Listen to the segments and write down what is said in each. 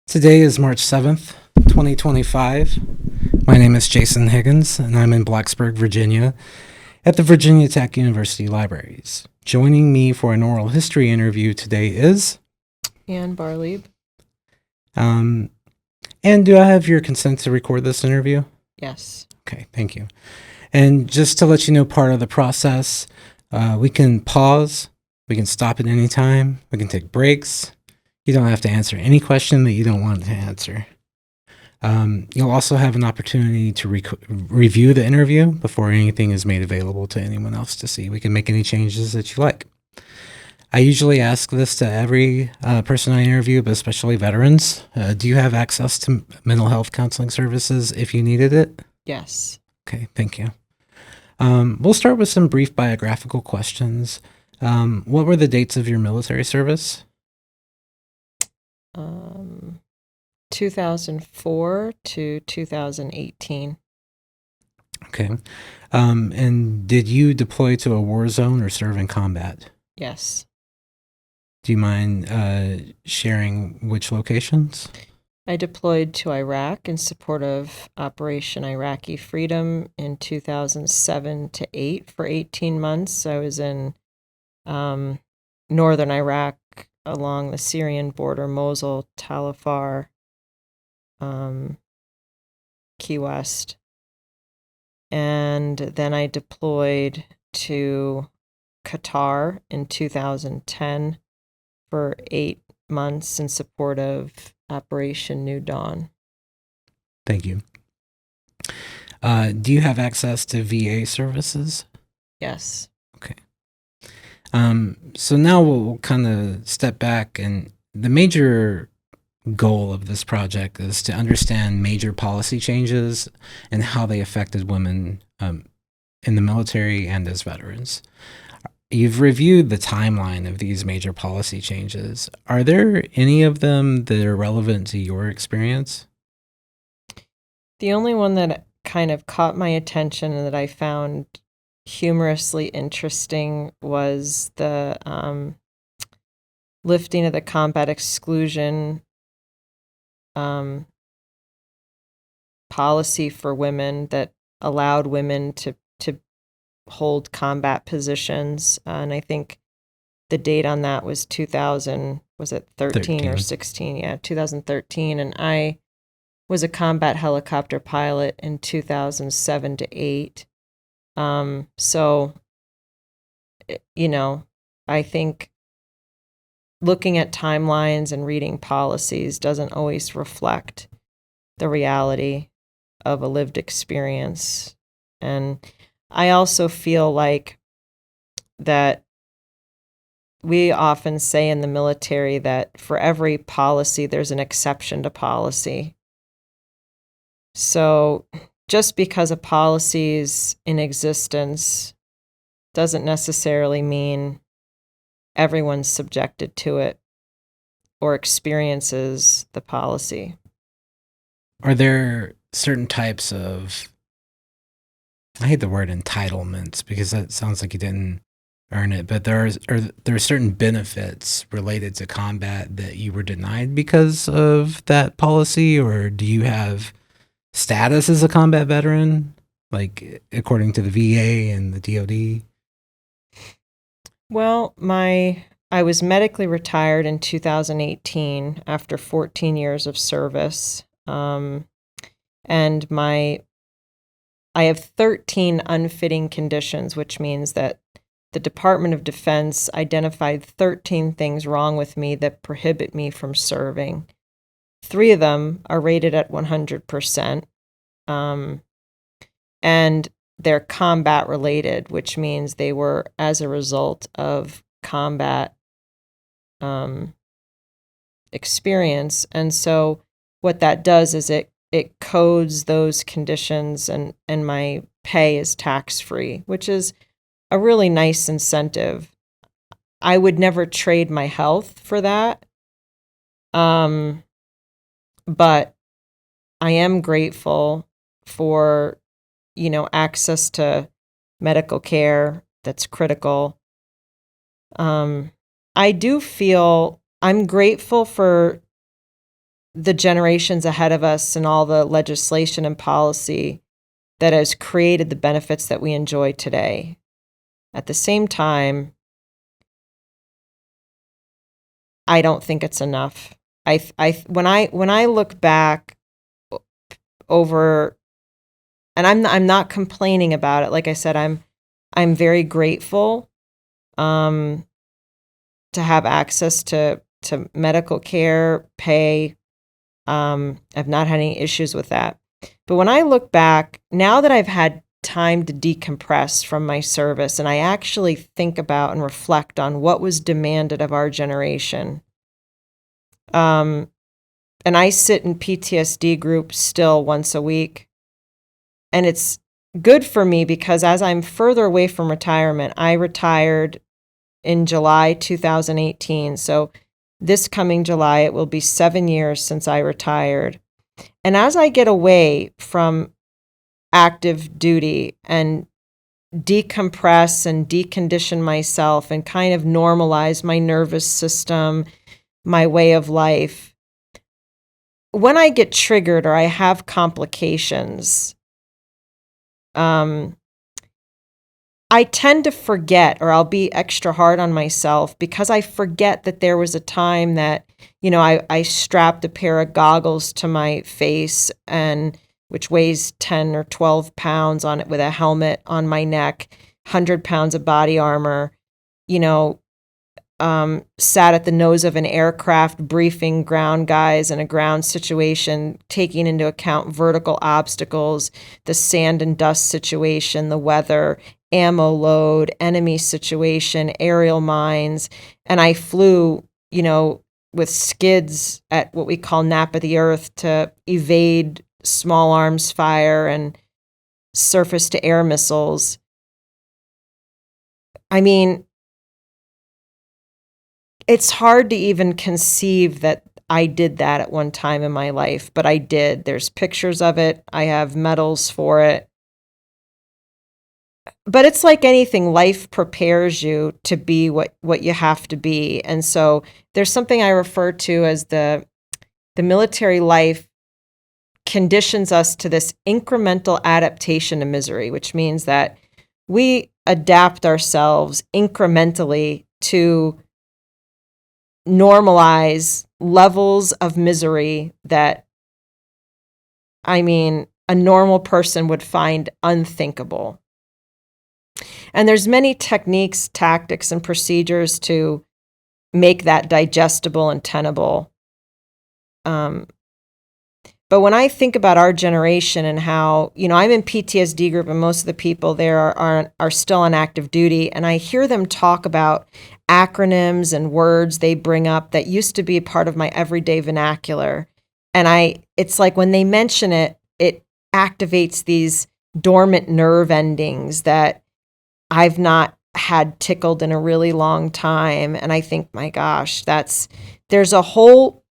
Today is March 7th, 2025. My name is Jason Higgins, and I'm in Blacksburg, Virginia, at the Virginia Tech University Libraries. Joining me for an oral history interview today is... And Barlieb. And do I have your consent to record this interview? Yes. Okay, thank you. And just to let you know part of the process, we can pause, we can stop at any time, we can take breaks. You don't have to answer any question that you don't want to answer. You'll also have an opportunity to review the interview before anything is made available to anyone else to see. We can make any changes that you like. I usually ask this to every person I interview, but especially veterans. Do you have access to mental health counseling services if you needed it? Yes. Okay, thank you. We'll start with some brief biographical questions. What were the dates of your military service? 2004 to 2018. Okay. And did you deploy to a war zone or serve in combat? Yes. Do you mind sharing which locations? I deployed to Iraq in support of Operation Iraqi Freedom in 2007 to 8 for 18 months. I was in northern Iraq along the Syrian border, Mosul, Tal Afar, Key West. And then I deployed to Qatar in 2010 for 8 months in support of Operation New Dawn. Thank you. Do you have access to VA services? Yes. Okay. So now we'll kind of step back, and the major goal of this project is to understand major policy changes and how they affected women in the military and as veterans. You've reviewed the timeline of these major policy changes. Are there any of them that are relevant to your experience? The only one that kind of caught my attention and that I found humorously interesting was the lifting of the combat exclusion policy for women that allowed women to hold combat positions. And I think the date on that was 2000, was it 13 or 16? Yeah, 2013. And I was a combat helicopter pilot in 2007 to 8. So, I think looking at timelines and reading policies doesn't always reflect the reality of a lived experience. And I also feel like that we often say in the military that for every policy, there's an exception to policy. So just because a policy is in existence doesn't necessarily mean everyone's subjected to it or experiences the policy. Are there certain types of, I hate the word entitlements because that sounds like you didn't earn it, but there are certain benefits related to combat that you were denied because of that policy, or do you have status as a combat veteran, like according to the VA and the DoD? Well, I was medically retired in 2018 after 14 years of service. And I have 13 unfitting conditions, which means that the Department of Defense identified 13 things wrong with me that prohibit me from serving. 3 of them are rated at 100%. And they're combat related, which means they were as a result of combat experience. And so what that does is it codes those conditions, and my pay is tax-free, which is a really nice incentive. I would never trade my health for that. But I am grateful for, access to medical care that's critical. I do feel I'm grateful for the generations ahead of us and all the legislation and policy that has created the benefits that we enjoy today. At the same time, I don't think it's enough. When I look back over, and I'm not complaining about it. Like I said, I'm very grateful to have access to medical care, pay. I've not had any issues with that. But when I look back, now that I've had time to decompress from my service, and I actually think about and reflect on what was demanded of our generation, and I sit in PTSD groups still once a week, and it's good for me because as I'm further away from retirement, I retired in July 2018. So this coming July, it will be 7 years since I retired. And as I get away from active duty and decompress and decondition myself and kind of normalize my nervous system, my way of life, when I get triggered or I have complications, I tend to forget, or I'll be extra hard on myself because I forget that there was a time that, I strapped a pair of goggles to my face, and which weighs 10 or 12 pounds on it, with a helmet on my neck, 100 pounds of body armor, sat at the nose of an aircraft briefing ground guys in a ground situation, taking into account vertical obstacles, the sand and dust situation, the weather, ammo load, enemy situation, aerial mines. And I flew, with skids at what we call nap of the earth to evade small arms fire and surface to air missiles. I mean, it's hard to even conceive that I did that at one time in my life, but I did. There's pictures of it. I have medals for it. But it's like anything, life prepares you to be what you have to be. And so there's something I refer to as the military life conditions us to this incremental adaptation to misery, which means that we adapt ourselves incrementally to normalize levels of misery that, a normal person would find unthinkable. And there's many techniques, tactics, and procedures to make that digestible and tenable. But when I think about our generation and how, I'm in PTSD group and most of the people there are still on active duty, and I hear them talk about acronyms and words they bring up that used to be a part of my everyday vernacular. And it's like when they mention it, it activates these dormant nerve endings that I've not had tickled in a really long time. And I think, my gosh, there's a whole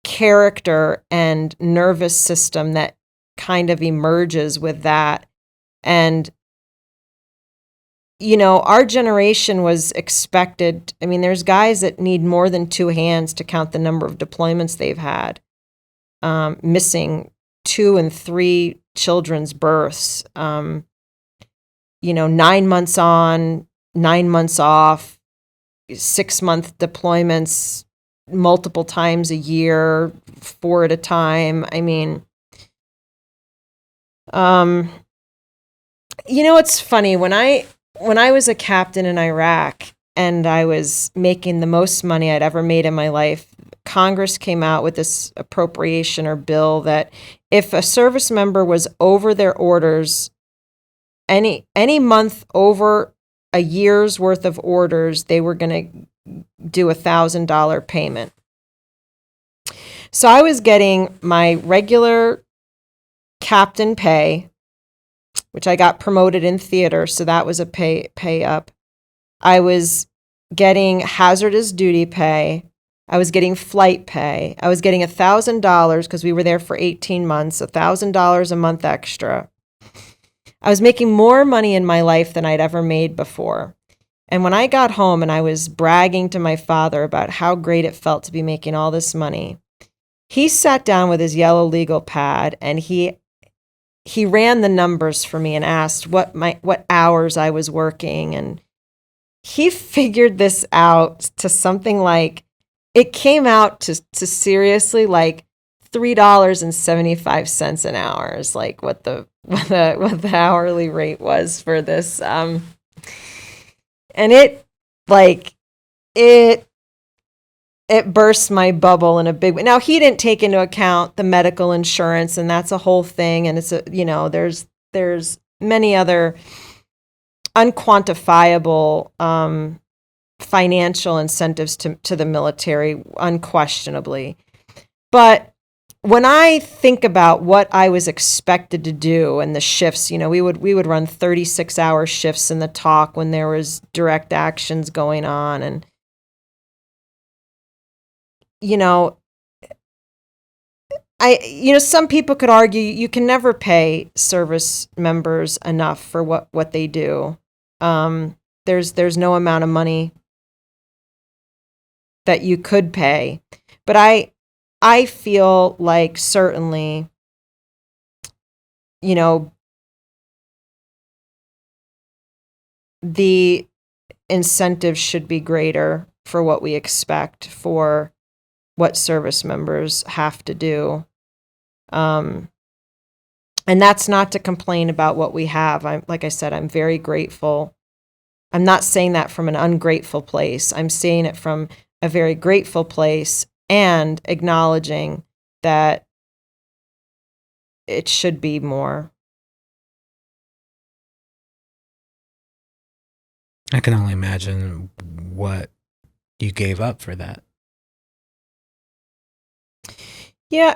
character and nervous system that kind of emerges with that. And, our generation was expected. There's guys that need more than two hands to count the number of deployments they've had, missing 2 and 3 children's births, 9 months on, 9 months off, 6-month deployments multiple times a year, 4 at a time. It's funny, when I was a captain in Iraq and I was making the most money I'd ever made in my life, Congress came out with this appropriation or bill that if a service member was over their orders, any month over a year's worth of orders, they were going to do $1,000 payment. So I was getting my regular captain pay, which I got promoted in theater, so that was a pay up. I was getting hazardous duty pay. I was getting flight pay. I was getting $1,000 because we were there for 18 months, $1,000 a month extra. I was making more money in my life than I'd ever made before. And when I got home and I was bragging to my father about how great it felt to be making all this money, he sat down with his yellow legal pad and he ran the numbers for me and asked what hours I was working, and he figured this out to something like, it came out to seriously like $3.75 an hour is like what the hourly rate was for this. And it burst my bubble in a big way. Now, he didn't take into account the medical insurance, and that's a whole thing. And it's there's many other unquantifiable financial incentives to the military, unquestionably. But when I think about what I was expected to do and the shifts, we would run 36-hour shifts in the talk when there was direct actions going on, and some people could argue you can never pay service members enough for what they do. There's no amount of money that you could pay, but I feel like certainly, the incentives should be greater for what we expect for what service members have to do. And that's not to complain about what we have. Like I said, I'm very grateful. I'm not saying that from an ungrateful place. I'm saying it from a very grateful place and acknowledging that it should be more. I can only imagine what you gave up for that. Yeah,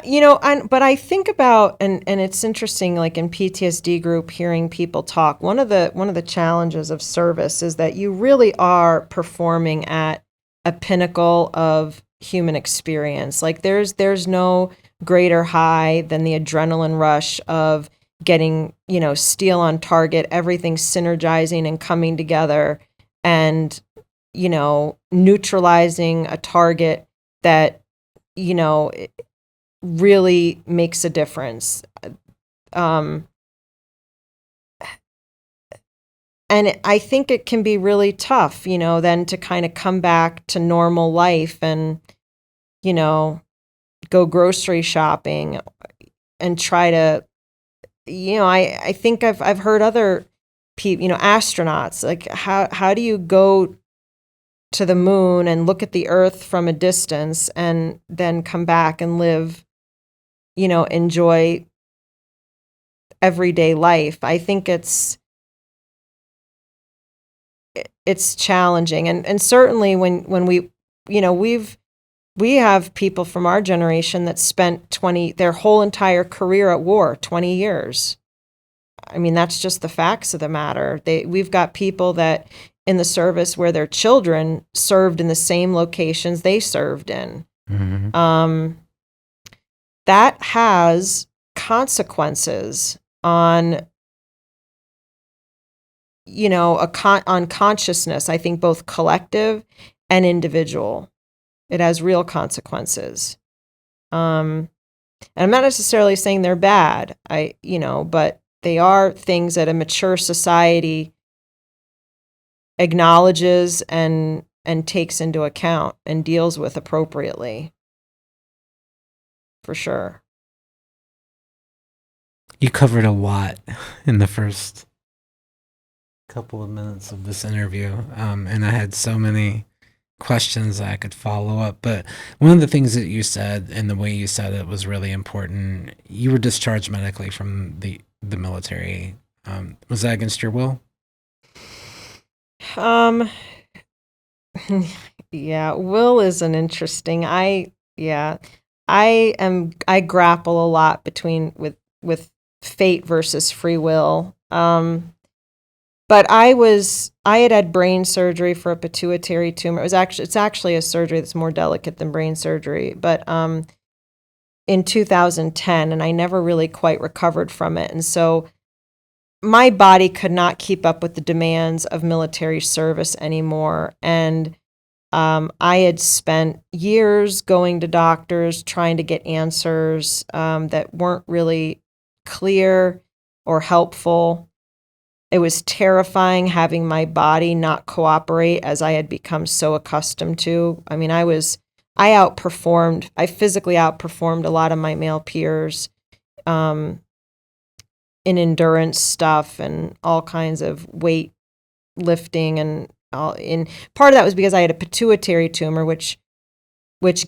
but I think about, and it's interesting, like in PTSD group, hearing people talk. One of the challenges of service is that you really are performing at a pinnacle of human experience. Like there's no greater high than the adrenaline rush of getting, steel on target, everything synergizing and coming together, and neutralizing a target that really makes a difference. And I think it can be really tough, then to kind of come back to normal life and, go grocery shopping and try to, I think I've heard other people, astronauts, like how do you go to the moon and look at the Earth from a distance and then come back and live, enjoy everyday life? I think it's challenging. And certainly when we, we have people from our generation that spent their whole entire career at war, 20 years. I mean, that's just the facts of the matter. We've got people that in the service where their children served in the same locations they served in. Mm-hmm. That has consequences on, on consciousness, I think both collective and individual. It has real consequences. And I'm not necessarily saying they're bad, but they are things that a mature society acknowledges and takes into account and deals with appropriately. For sure. You covered a lot in the first couple of minutes of this interview, and I had so many questions I could follow up. But one of the things that you said and the way you said it was really important. You were discharged medically from the military. Was that against your will? Yeah, will is an interesting. I grapple a lot with fate versus free will. But I had brain surgery for a pituitary tumor. It's actually a surgery that's more delicate than brain surgery, but in 2010, and I never really quite recovered from it. And so my body could not keep up with the demands of military service anymore. And I had spent years going to doctors trying to get answers that weren't really clear or helpful. It was terrifying having my body not cooperate as I had become so accustomed to. I mean, I physically outperformed a lot of my male peers in endurance stuff and all kinds of weight lifting, and part of that was because I had a pituitary tumor, which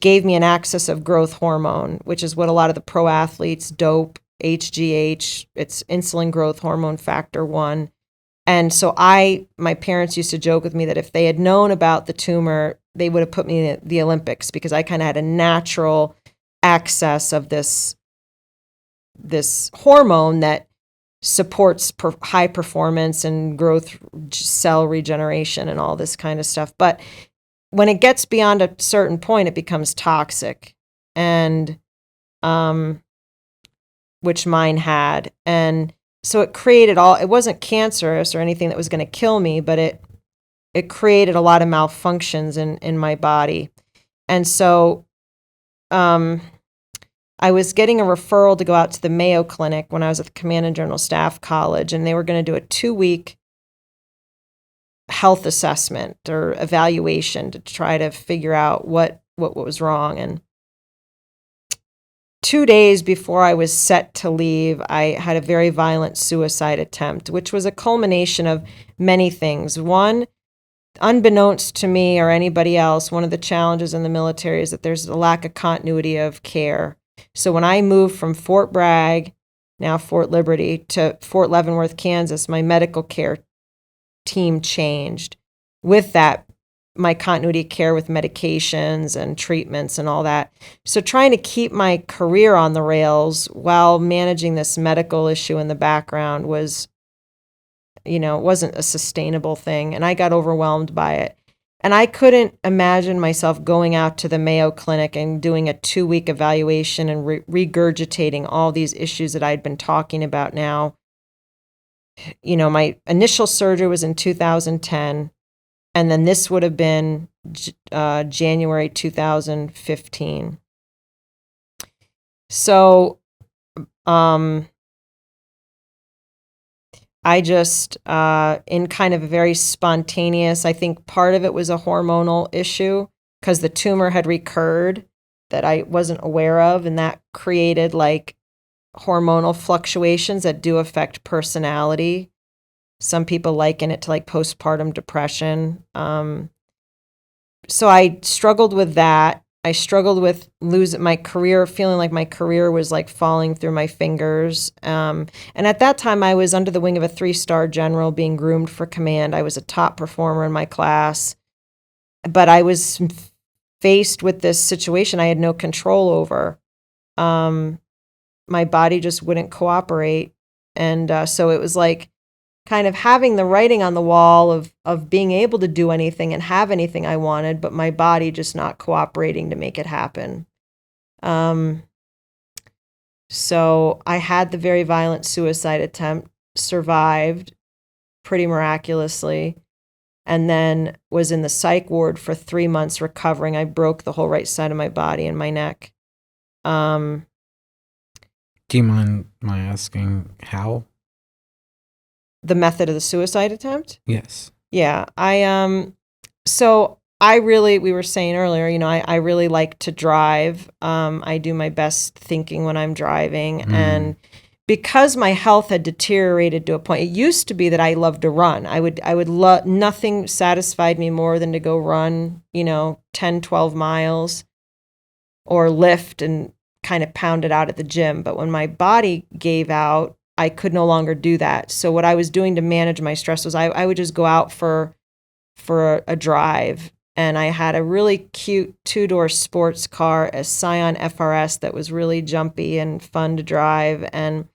gave me an excess of growth hormone, which is what a lot of the pro athletes dope, HGH. It's insulin growth hormone factor 1. And so my parents used to joke with me that if they had known about the tumor, they would have put me in the Olympics, because I kind of had a natural excess of this hormone that supports high performance and growth, cell regeneration, and all this kind of stuff. But when it gets beyond a certain point, it becomes toxic, and which mine had. And so it created it wasn't cancerous or anything that was going to kill me, but it created a lot of malfunctions in my body. And so I was getting a referral to go out to the Mayo Clinic when I was at the Command and General Staff College, and they were going to do a 2-week health assessment or evaluation to try to figure out what was wrong. And 2 days before I was set to leave, I had a very violent suicide attempt, which was a culmination of many things. One, unbeknownst to me or anybody else, one of the challenges in the military is that there's a lack of continuity of care. So when I moved from Fort Bragg, now Fort Liberty, to Fort Leavenworth, Kansas, my medical care team changed. With that, my continuity of care with medications and treatments and all that. So trying to keep my career on the rails while managing this medical issue in the background was, it wasn't a sustainable thing. And I got overwhelmed by it. And I couldn't imagine myself going out to the Mayo Clinic and doing a 2-week evaluation and regurgitating all these issues that I'd been talking about now. My initial surgery was in 2010, and then this would have been January 2015. So I just, in kind of a very spontaneous, I think part of it was a hormonal issue because the tumor had recurred that I wasn't aware of, and that created like hormonal fluctuations that do affect personality. Some people liken it to like postpartum depression. So I struggled with that. I struggled with losing my career, feeling like my career was like falling through my fingers. And at that time, I was under the wing of a 3-star general being groomed for command. I was a top performer in my class, but I was faced with this situation I had no control over. My body just wouldn't cooperate. And so it was like kind of having the writing on the wall of being able to do anything and have anything I wanted, but my body just not cooperating to make it happen. So I had the very violent suicide attempt, survived pretty miraculously, and then was in the psych ward for 3 months recovering. I broke the whole right side of my body and my neck. Do you mind my asking how? The method of the suicide attempt? Yes. Yeah. We were saying earlier, I really like to drive. I do my best thinking when I'm driving. And because my health had deteriorated to a point, it used to be that I loved to run. I would love, nothing satisfied me more than to go run, 10, 12 miles or lift and kind of pound it out at the gym. But when my body gave out, I could no longer do that. So what I was doing to manage my stress was I would just go out for a drive. And I had a really cute 2-door sports car, a Scion FRS that was really jumpy and fun to drive. And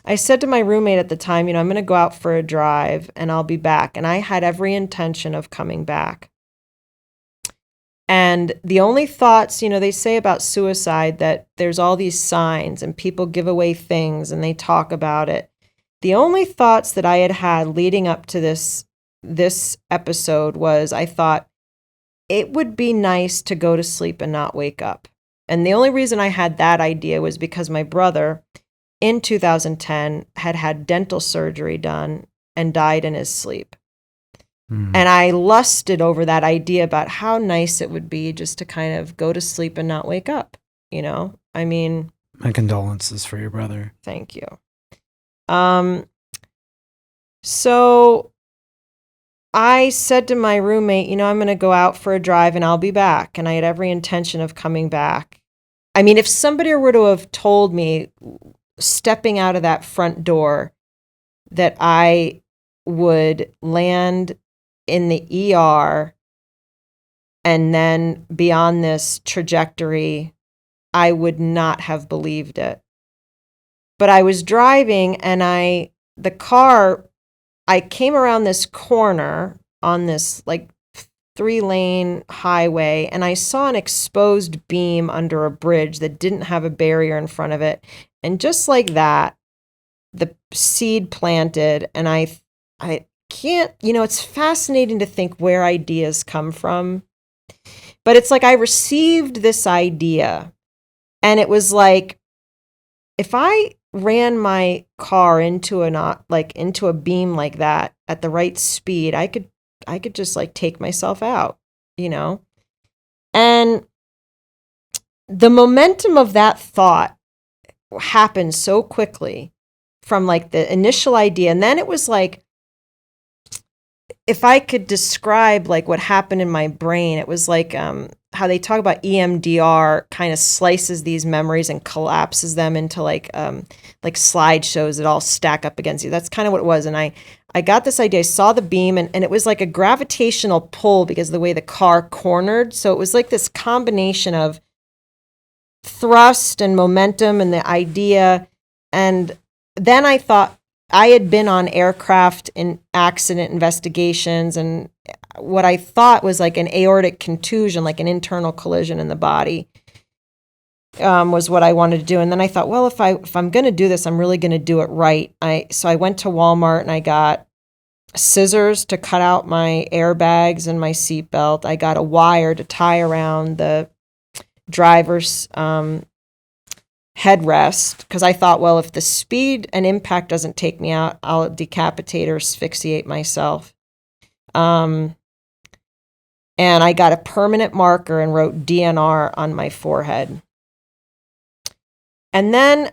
I said to my roommate at the time, I'm going to go out for a drive and I'll be back. And I had every intention of coming back. And the only thoughts, they say about suicide that there's all these signs and people give away things and they talk about it. The only thoughts that I had leading up to this episode was I thought, it would be nice to go to sleep and not wake up. And the only reason I had that idea was because my brother in 2010 had dental surgery done and died in his sleep. And I lusted over that idea about how nice it would be just to kind of go to sleep and not wake up. I mean, my condolences for your brother. Thank you. So I said to my roommate, I'm going to go out for a drive and I'll be back. And I had every intention of coming back. I mean, if somebody were to have told me stepping out of that front door that I would land in the ER and then be on this trajectory, I would not have believed it. But I was driving and I came around this corner on this like 3-lane highway and I saw an exposed beam under a bridge that didn't have a barrier in front of it. And just like that, the seed planted, and I can't, it's fascinating to think where ideas come from. But it's like I received this idea and it was like, if I ran my car into a beam like that at the right speed, I could just like take myself out, And the momentum of that thought happened so quickly from like the initial idea. And then it was like, if I could describe like what happened in my brain, it was like how they talk about EMDR kind of slices these memories and collapses them into like slideshows that all stack up against you. That's kind of what it was. And I got this idea. I saw the beam and it was like a gravitational pull because of the way the car cornered. So it was like this combination of thrust and momentum and the idea. And then I thought, I had been on aircraft in accident investigations, and what I thought was like an aortic contusion, like an internal collision in the body, was what I wanted to do. And then I thought, well, if I'm going to do this, I'm really going to do it right. So I went to Walmart and I got scissors to cut out my airbags and my seatbelt. I got a wire to tie around the driver's headrest, because I thought, well, if the speed and impact doesn't take me out, I'll decapitate or asphyxiate myself. And I got a permanent marker and wrote DNR on my forehead. And then,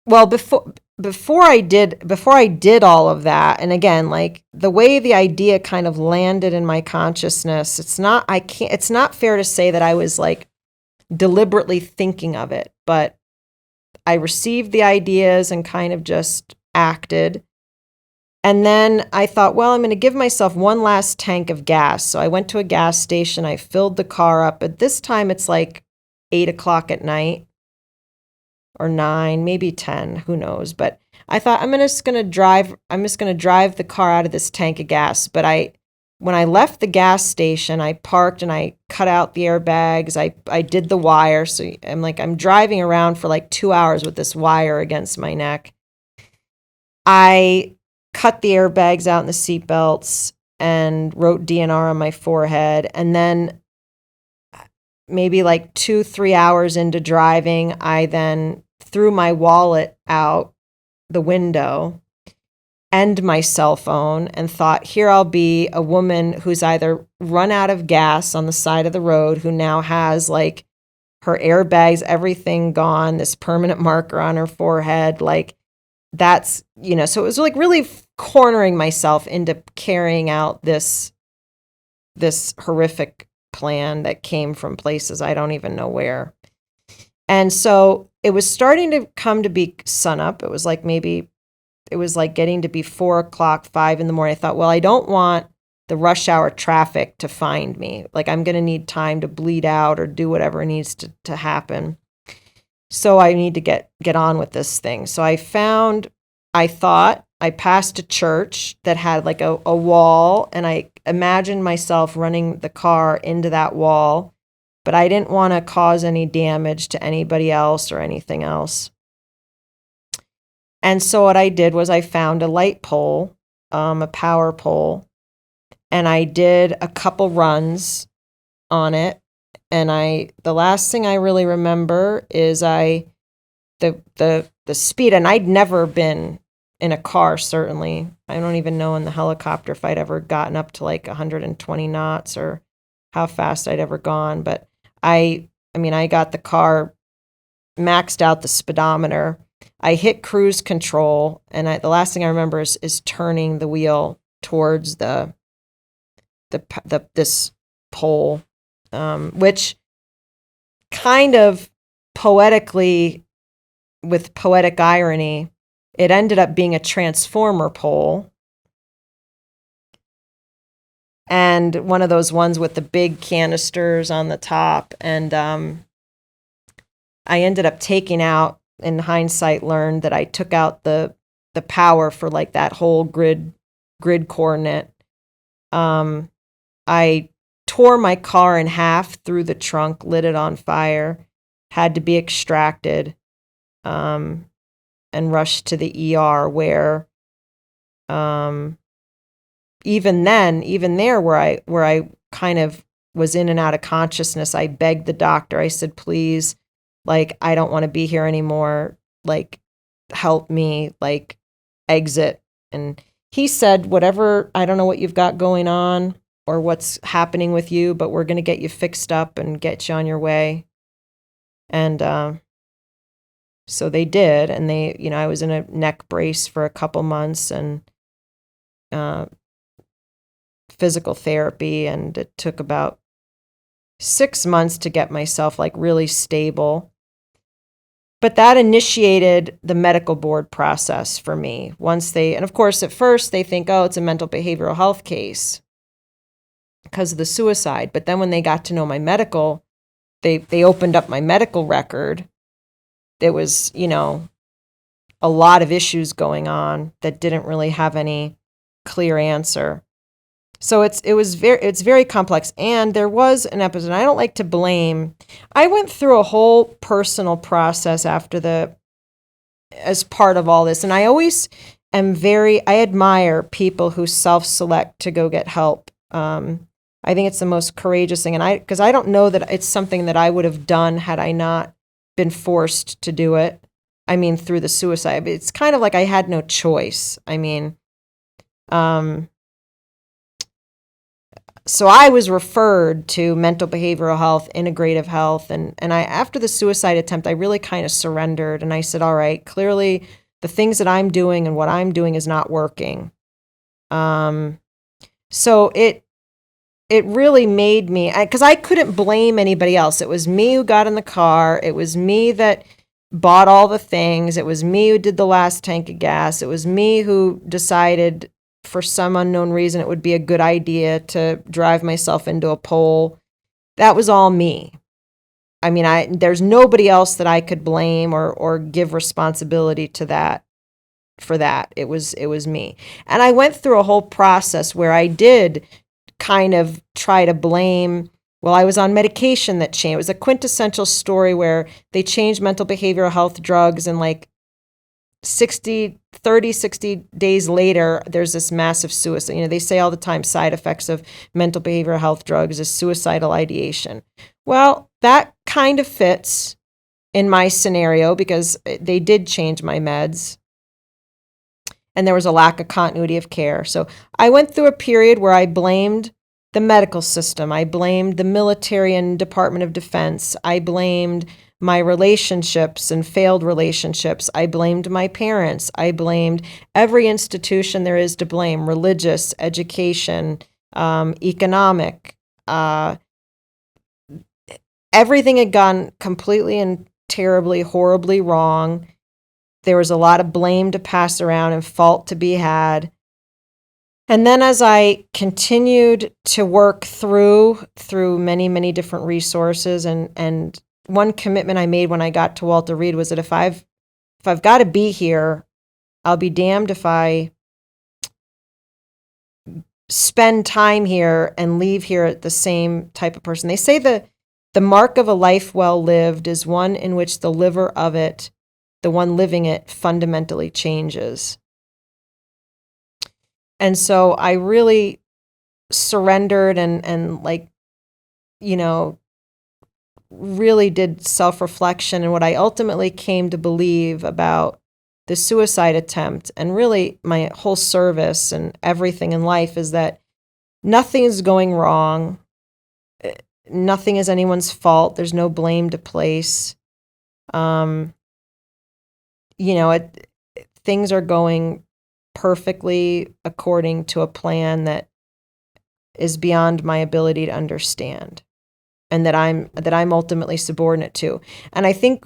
well, before I did all of that, and again, like the way the idea kind of landed in my consciousness, it's not fair to say that I was like deliberately thinking of it, but I received the ideas and kind of just acted. And then I thought, well, I'm going to give myself one last tank of gas. So I went to a gas station. I filled the car up. But this time it's like 8:00 at night or 9, maybe 10, who knows. But I thought I'm just going to drive the car out of this tank of gas. But when I left the gas station, I parked and I cut out the airbags. I did the wire. So I'm driving around for like 2 hours with this wire against my neck. I cut the airbags out in the seatbelts and wrote DNR on my forehead. And then maybe like 2-3 hours into driving, I then threw my wallet out the window and my cell phone and thought, here I'll be, a woman who's either run out of gas on the side of the road, who now has like her airbags, everything gone, this permanent marker on her forehead. Like that's, so it was like really cornering myself into carrying out this horrific plan that came from places I don't even know where. And so it was starting to come to be sunup. It was like getting to be 4:00, 5 in the morning. I thought, well, I don't want the rush hour traffic to find me. Like I'm going to need time to bleed out or do whatever needs to happen. So I need to get on with this thing. So I thought I passed a church that had like a wall, and I imagined myself running the car into that wall, but I didn't want to cause any damage to anybody else or anything else. And so what I did was I found a light pole, a power pole, and I did a couple runs on it. And the last thing I really remember is the speed, and I'd never been in a car, certainly. I don't even know in the helicopter if I'd ever gotten up to like 120 knots or how fast I'd ever gone. But I got the car, maxed out the speedometer. I hit cruise control, and the last thing I remember is turning the wheel towards this pole, which kind of poetically, with poetic irony, it ended up being a transformer pole. And one of those ones with the big canisters on the top. And I ended up taking out, in hindsight, learned that I took out the power for like that whole grid coordinate. I tore my car in half through the trunk, lit it on fire, had to be extracted, and rushed to the ER where, even there where I kind of was in and out of consciousness, I begged the doctor. I said, please, like, I don't want to be here anymore. Like, help me, like, exit. And he said, whatever, I don't know what you've got going on or what's happening with you, but we're going to get you fixed up and get you on your way. And so they did. And I was in a neck brace for a couple months and physical therapy. And it took about 6 months to get myself like really stable. But that initiated the medical board process for me. And of course, at first they think, oh, it's a mental behavioral health case because of the suicide. But then when they got to know my medical, they opened up my medical record. There was, a lot of issues going on that didn't really have any clear answer. So it's very complex. And there was an episode, I don't like to blame. I went through a whole personal process as part of all this. And I always I admire people who self-select to go get help. I think it's the most courageous thing. And because I don't know that it's something that I would have done had I not been forced to do it. I mean, through the suicide. It's kind of like I had no choice. I mean, so I was referred to mental behavioral health, integrative health, and after the suicide attempt, I really kind of surrendered, and I said, all right, clearly the things that I'm doing and what I'm doing is not working. So it really made me, because I couldn't blame anybody else. It was me who got in the car. It was me that bought all the things. It was me who did the last tank of gas. It was me who decided, for some unknown reason, it would be a good idea to drive myself into a pole. That was all me. I mean, there's nobody else that I could blame or give responsibility to that. For that, it was me. And I went through a whole process where I did kind of try to blame. Well, I was on medication that changed. It was a quintessential story where they changed mental behavioral health drugs, and like 60 days later, there's this massive suicide. They say all the time side effects of mental behavioral health drugs is suicidal ideation. Well, that kind of fits in my scenario because they did change my meds and there was a lack of continuity of care. So I went through a period where I blamed the medical system. I blamed the military and Department of Defense. I blamed my relationships and failed relationships. I blamed my parents. I blamed every institution there is to blame: religious, education, economic. Everything had gone completely and terribly, horribly wrong. There was a lot of blame to pass around and fault to be had. And then as I continued to work through many, many different resources, and one commitment I made when I got to Walter Reed was that if I've got to be here, I'll be damned if I spend time here and leave here the same type of person. They say the mark of a life well lived is one in which the liver of it, the one living it, fundamentally changes. And so I really surrendered and like you know, really did self-reflection, and what I ultimately came to believe about the suicide attempt and really my whole service and everything in life is that nothing is going wrong. Nothing is anyone's fault. There's no blame to place. You know, things are going perfectly according to a plan that is beyond my ability to understand, and that I'm ultimately subordinate to. And I think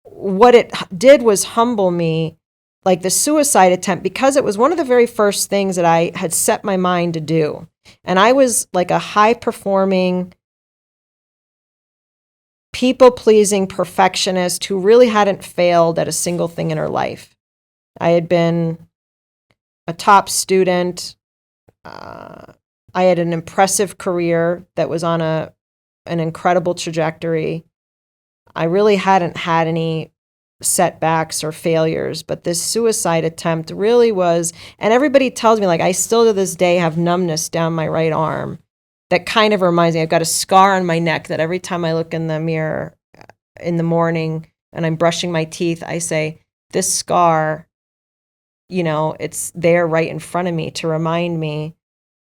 what it did was humble me, like the suicide attempt, because it was one of the very first things that I had set my mind to do. And I was like a high performing, people-pleasing perfectionist who really hadn't failed at a single thing in her life. I had been a top student. I had an impressive career that was on an incredible trajectory. I really hadn't had any setbacks or failures, but this suicide attempt really was, and everybody tells me, like, I still to this day have numbness down my right arm that kind of reminds me, I've got a scar on my neck that every time I look in the mirror in the morning and I'm brushing my teeth, I say, this scar, you know, it's there right in front of me to remind me,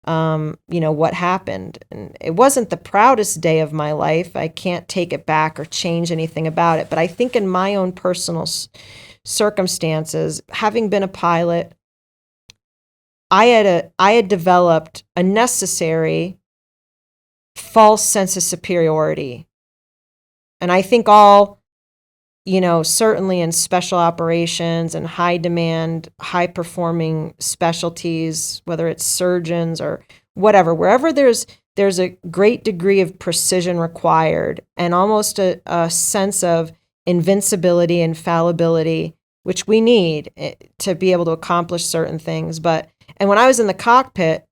you know, what happened. And it wasn't the proudest day of my life. I can't take it back or change anything about it. But I think in my own personal circumstances, having been a pilot, I had developed a necessary false sense of superiority. And I think all, you know, certainly in special operations and high demand, high performing specialties, whether it's surgeons or whatever, wherever there's a great degree of precision required and almost a sense of invincibility and fallibility, which we need to be able to accomplish certain things. And when I was in the cockpit,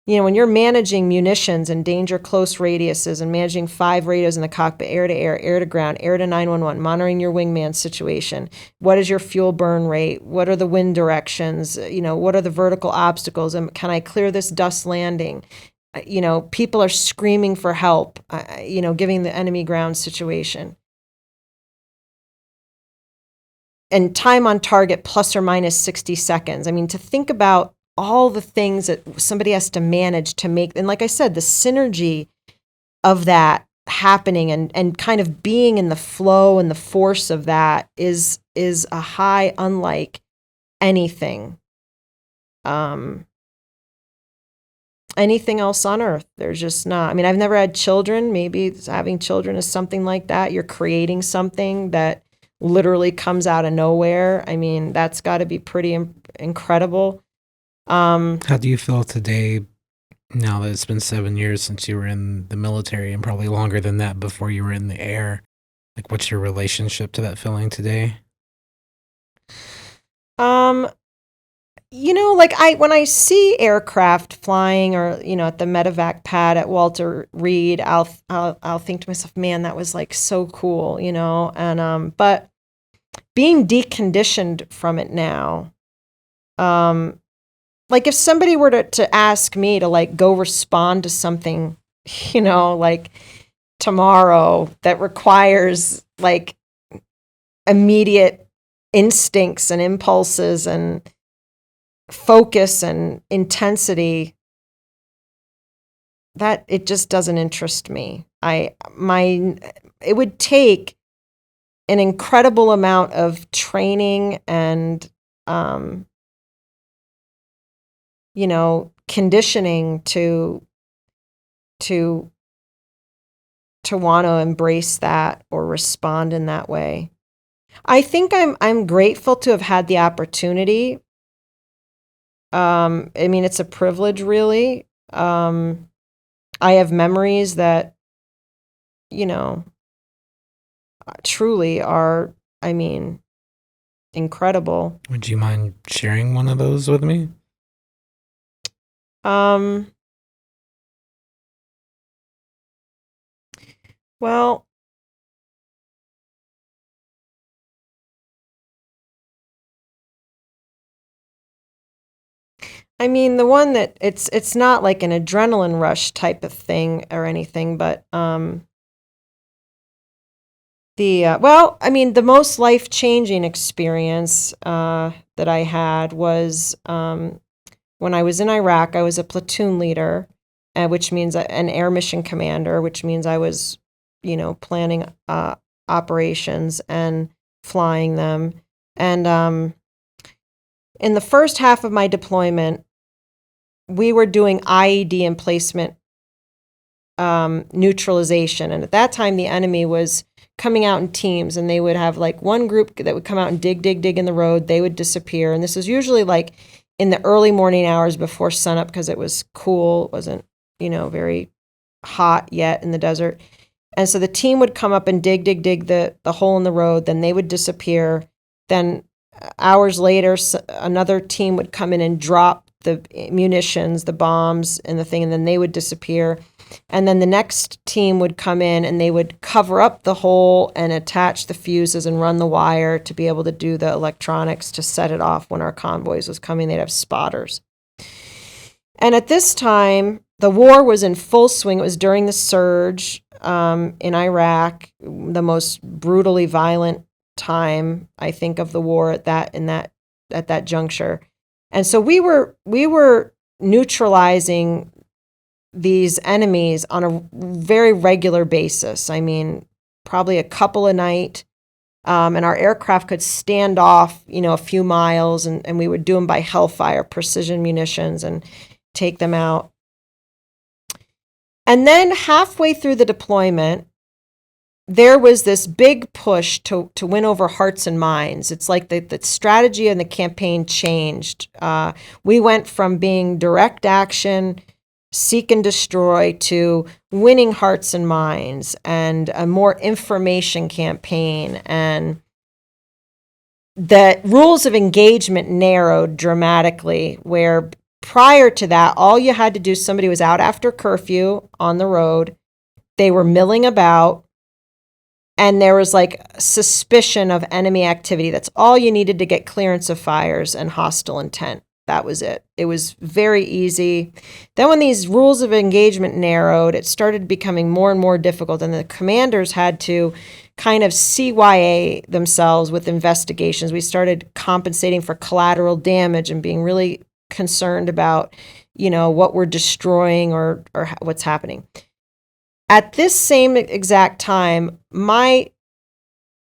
you know, when you're managing munitions and danger close radiuses and managing 5 radios in the cockpit, air to air, air to ground, air to 911, monitoring your wingman situation, what is your fuel burn rate? What are the wind directions? You know, what are the vertical obstacles? And can I clear this dust landing? You know, people are screaming for help, you know, giving the enemy ground situation. And time on target plus or minus 60 seconds. I mean, to think about all the things that somebody has to manage to make, and like I said, the synergy of that happening and kind of being in the flow and the force of that is a high unlike anything anything else on earth. There's just not. I mean, I've never had children. Maybe having children is something like that. You're creating something that literally comes out of nowhere. I mean, that's got to be pretty incredible. How do you feel today, now that it's been 7 years since you were in the military and probably longer than that before you were in the air? Like, what's your relationship to that feeling today? You know, like when I see aircraft flying or, you know, at the medevac pad at Walter Reed, I'll think to myself, man, that was like so cool, you know? And, but being deconditioned from it now, like if somebody were to ask me to like go respond to something, you know, like tomorrow that requires like immediate instincts and impulses and focus and intensity, that it just doesn't interest me. It would take an incredible amount of training and you know, conditioning to want to embrace that or respond in that way. I think I'm grateful to have had the opportunity. I mean, it's a privilege, really. I have memories that, you know, truly are, I mean, incredible. Would you mind sharing one of those with me? Well, I mean, the one that it's not like an adrenaline rush type of thing or anything, but the most life-changing experience that I had was when I was in Iraq. I was a platoon leader, which means an air mission commander, which means I was, planning operations and flying them. And in the first half of my deployment, we were doing IED emplacement neutralization. And at that time, the enemy was coming out in teams, and they would have like one group that would come out and dig in the road. They would disappear. And this was usually like in the early morning hours before sunup, because it was cool. It wasn't, very hot yet in the desert. And so the team would come up and dig the hole in the road. Then they would disappear. Then hours later, another team would come in and drop the munitions, the bombs, and the thing, and then they would disappear. And then the next team would come in and they would cover up the hole and attach the fuses and run the wire to be able to do the electronics to set it off when our convoys was coming. They'd have spotters. And at this time, the war was in full swing. It was during the surge in Iraq, the most brutally violent time, I think, of the war at that juncture. And so we were neutralizing these enemies on a very regular basis. I mean, probably a couple a night. And our aircraft could stand off, a few miles, and we would do them by hellfire, precision munitions, and take them out. And then halfway through the deployment, there was this big push to win over hearts and minds. It's like the strategy and the campaign changed. We went from being direct action, seek and destroy, to winning hearts and minds, and a more information campaign. And the rules of engagement narrowed dramatically, where prior to that, all you had to do, somebody was out after curfew on the road, they were milling about, and there was like suspicion of enemy activity. That's all you needed to get clearance of fires and hostile intent. That was it. It was very easy. Then when these rules of engagement narrowed, it started becoming more and more difficult, and the commanders had to kind of CYA themselves with investigations. We started compensating for collateral damage and being really concerned about, what we're destroying or what's happening. At this same exact time, my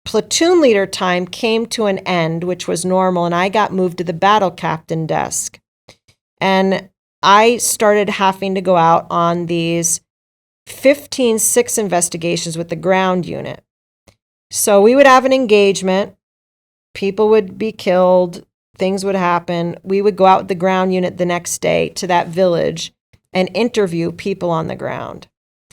platoon leader time came to an end, which was normal, and I got moved to the battle captain desk. And I started having to go out on these 15-6 investigations with the ground unit. So we would have an engagement, people would be killed, things would happen. We would go out with the ground unit the next day to that village and interview people on the ground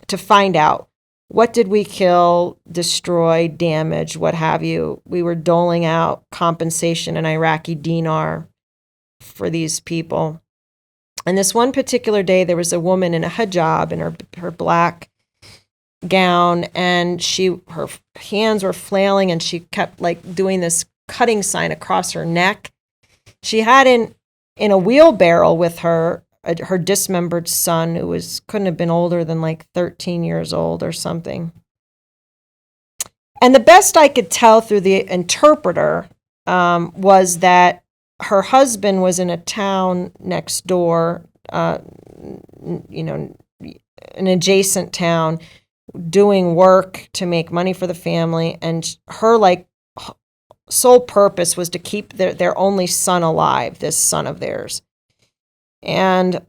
to find out, what did we kill, destroy, damage, what have you. We were doling out compensation in Iraqi dinar for these people. And this one particular day, there was a woman in a hijab in her black gown, and her hands were flailing, and she kept like doing this cutting sign across her neck. She had in a wheelbarrow with her dismembered son, who couldn't have been older than like 13 years old or something. And the best I could tell through the interpreter was that her husband was in a town next door, an adjacent town, doing work to make money for the family, and her sole purpose was to keep their only son alive, this son of theirs. And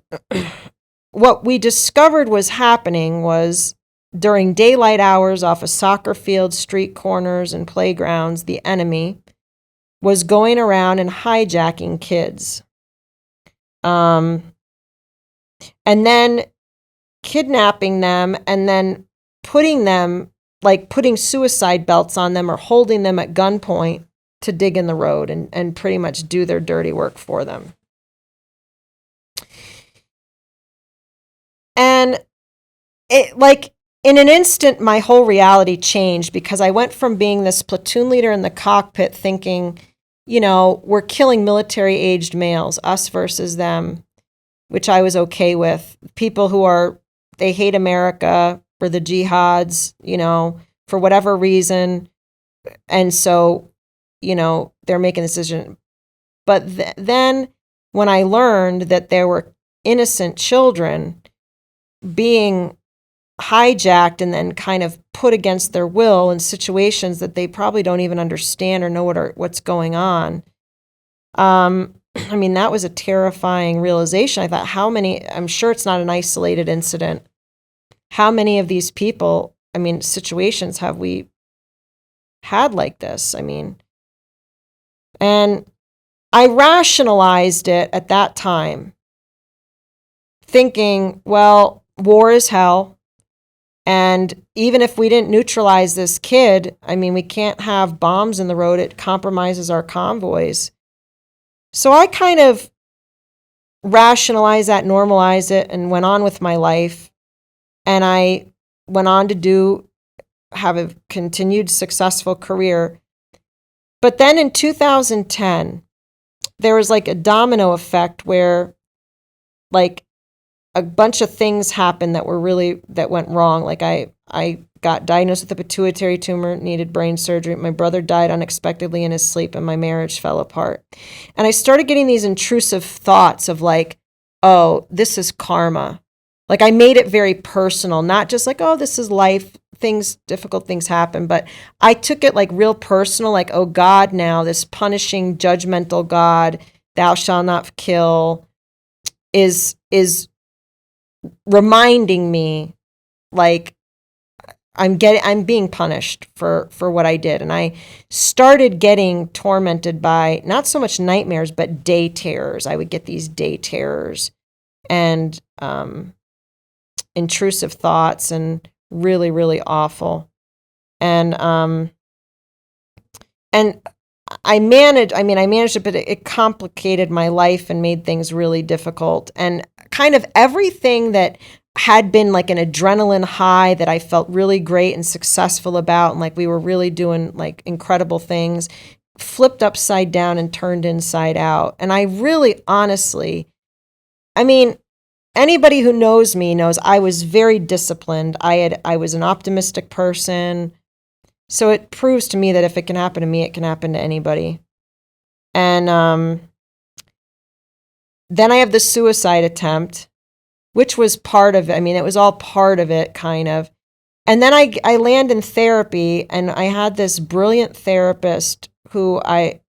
what we discovered was happening was, during daylight hours off of soccer fields, street corners, and playgrounds, the enemy was going around and hijacking kids. And then kidnapping them, and then putting suicide belts on them or holding them at gunpoint to dig in the road and pretty much do their dirty work for them. And in an instant, my whole reality changed, because I went from being this platoon leader in the cockpit thinking, we're killing military-aged males, us versus them. which I was okay with. People who they hate America for the jihads, for whatever reason. And so, they're making a decision. But then when I learned that there were innocent children being hijacked and then kind of put against their will in situations that they probably don't even understand or know what's going on. That was a terrifying realization. I thought, I'm sure it's not an isolated incident. How many of these people, situations have we had like this? And I rationalized it at that time, thinking, well, war is hell. And even if we didn't neutralize this kid, we can't have bombs in the road. It compromises our convoys. So I kind of rationalized that, normalized it, and went on with my life. And I went on to have a continued successful career. But then in 2010, there was like a domino effect where like a bunch of things happened that went wrong. Like I got diagnosed with a pituitary tumor, needed brain surgery. My brother died unexpectedly in his sleep, and my marriage fell apart. And I started getting these intrusive thoughts of like, oh, this is karma. Like I made it very personal, not just like, oh, this is life. Difficult things happen. But I took it like real personal, like, oh God, now this punishing, judgmental God, thou shalt not kill, is reminding me like I'm being punished for what I did. And I started getting tormented by not so much nightmares, but day terrors. I would get these day terrors and intrusive thoughts, and really, really awful. And I managed it, but it complicated my life and made things really difficult. And kind of everything that had been like an adrenaline high that I felt really great and successful about, and like we were really doing like incredible things, flipped upside down and turned inside out. And I really, honestly, anybody who knows me knows I was very disciplined. I was an optimistic person. So it proves to me that if it can happen to me, it can happen to anybody. And then I have the suicide attempt, which was part of it. It was all part of it, kind of. And then I land in therapy, and I had this brilliant therapist who I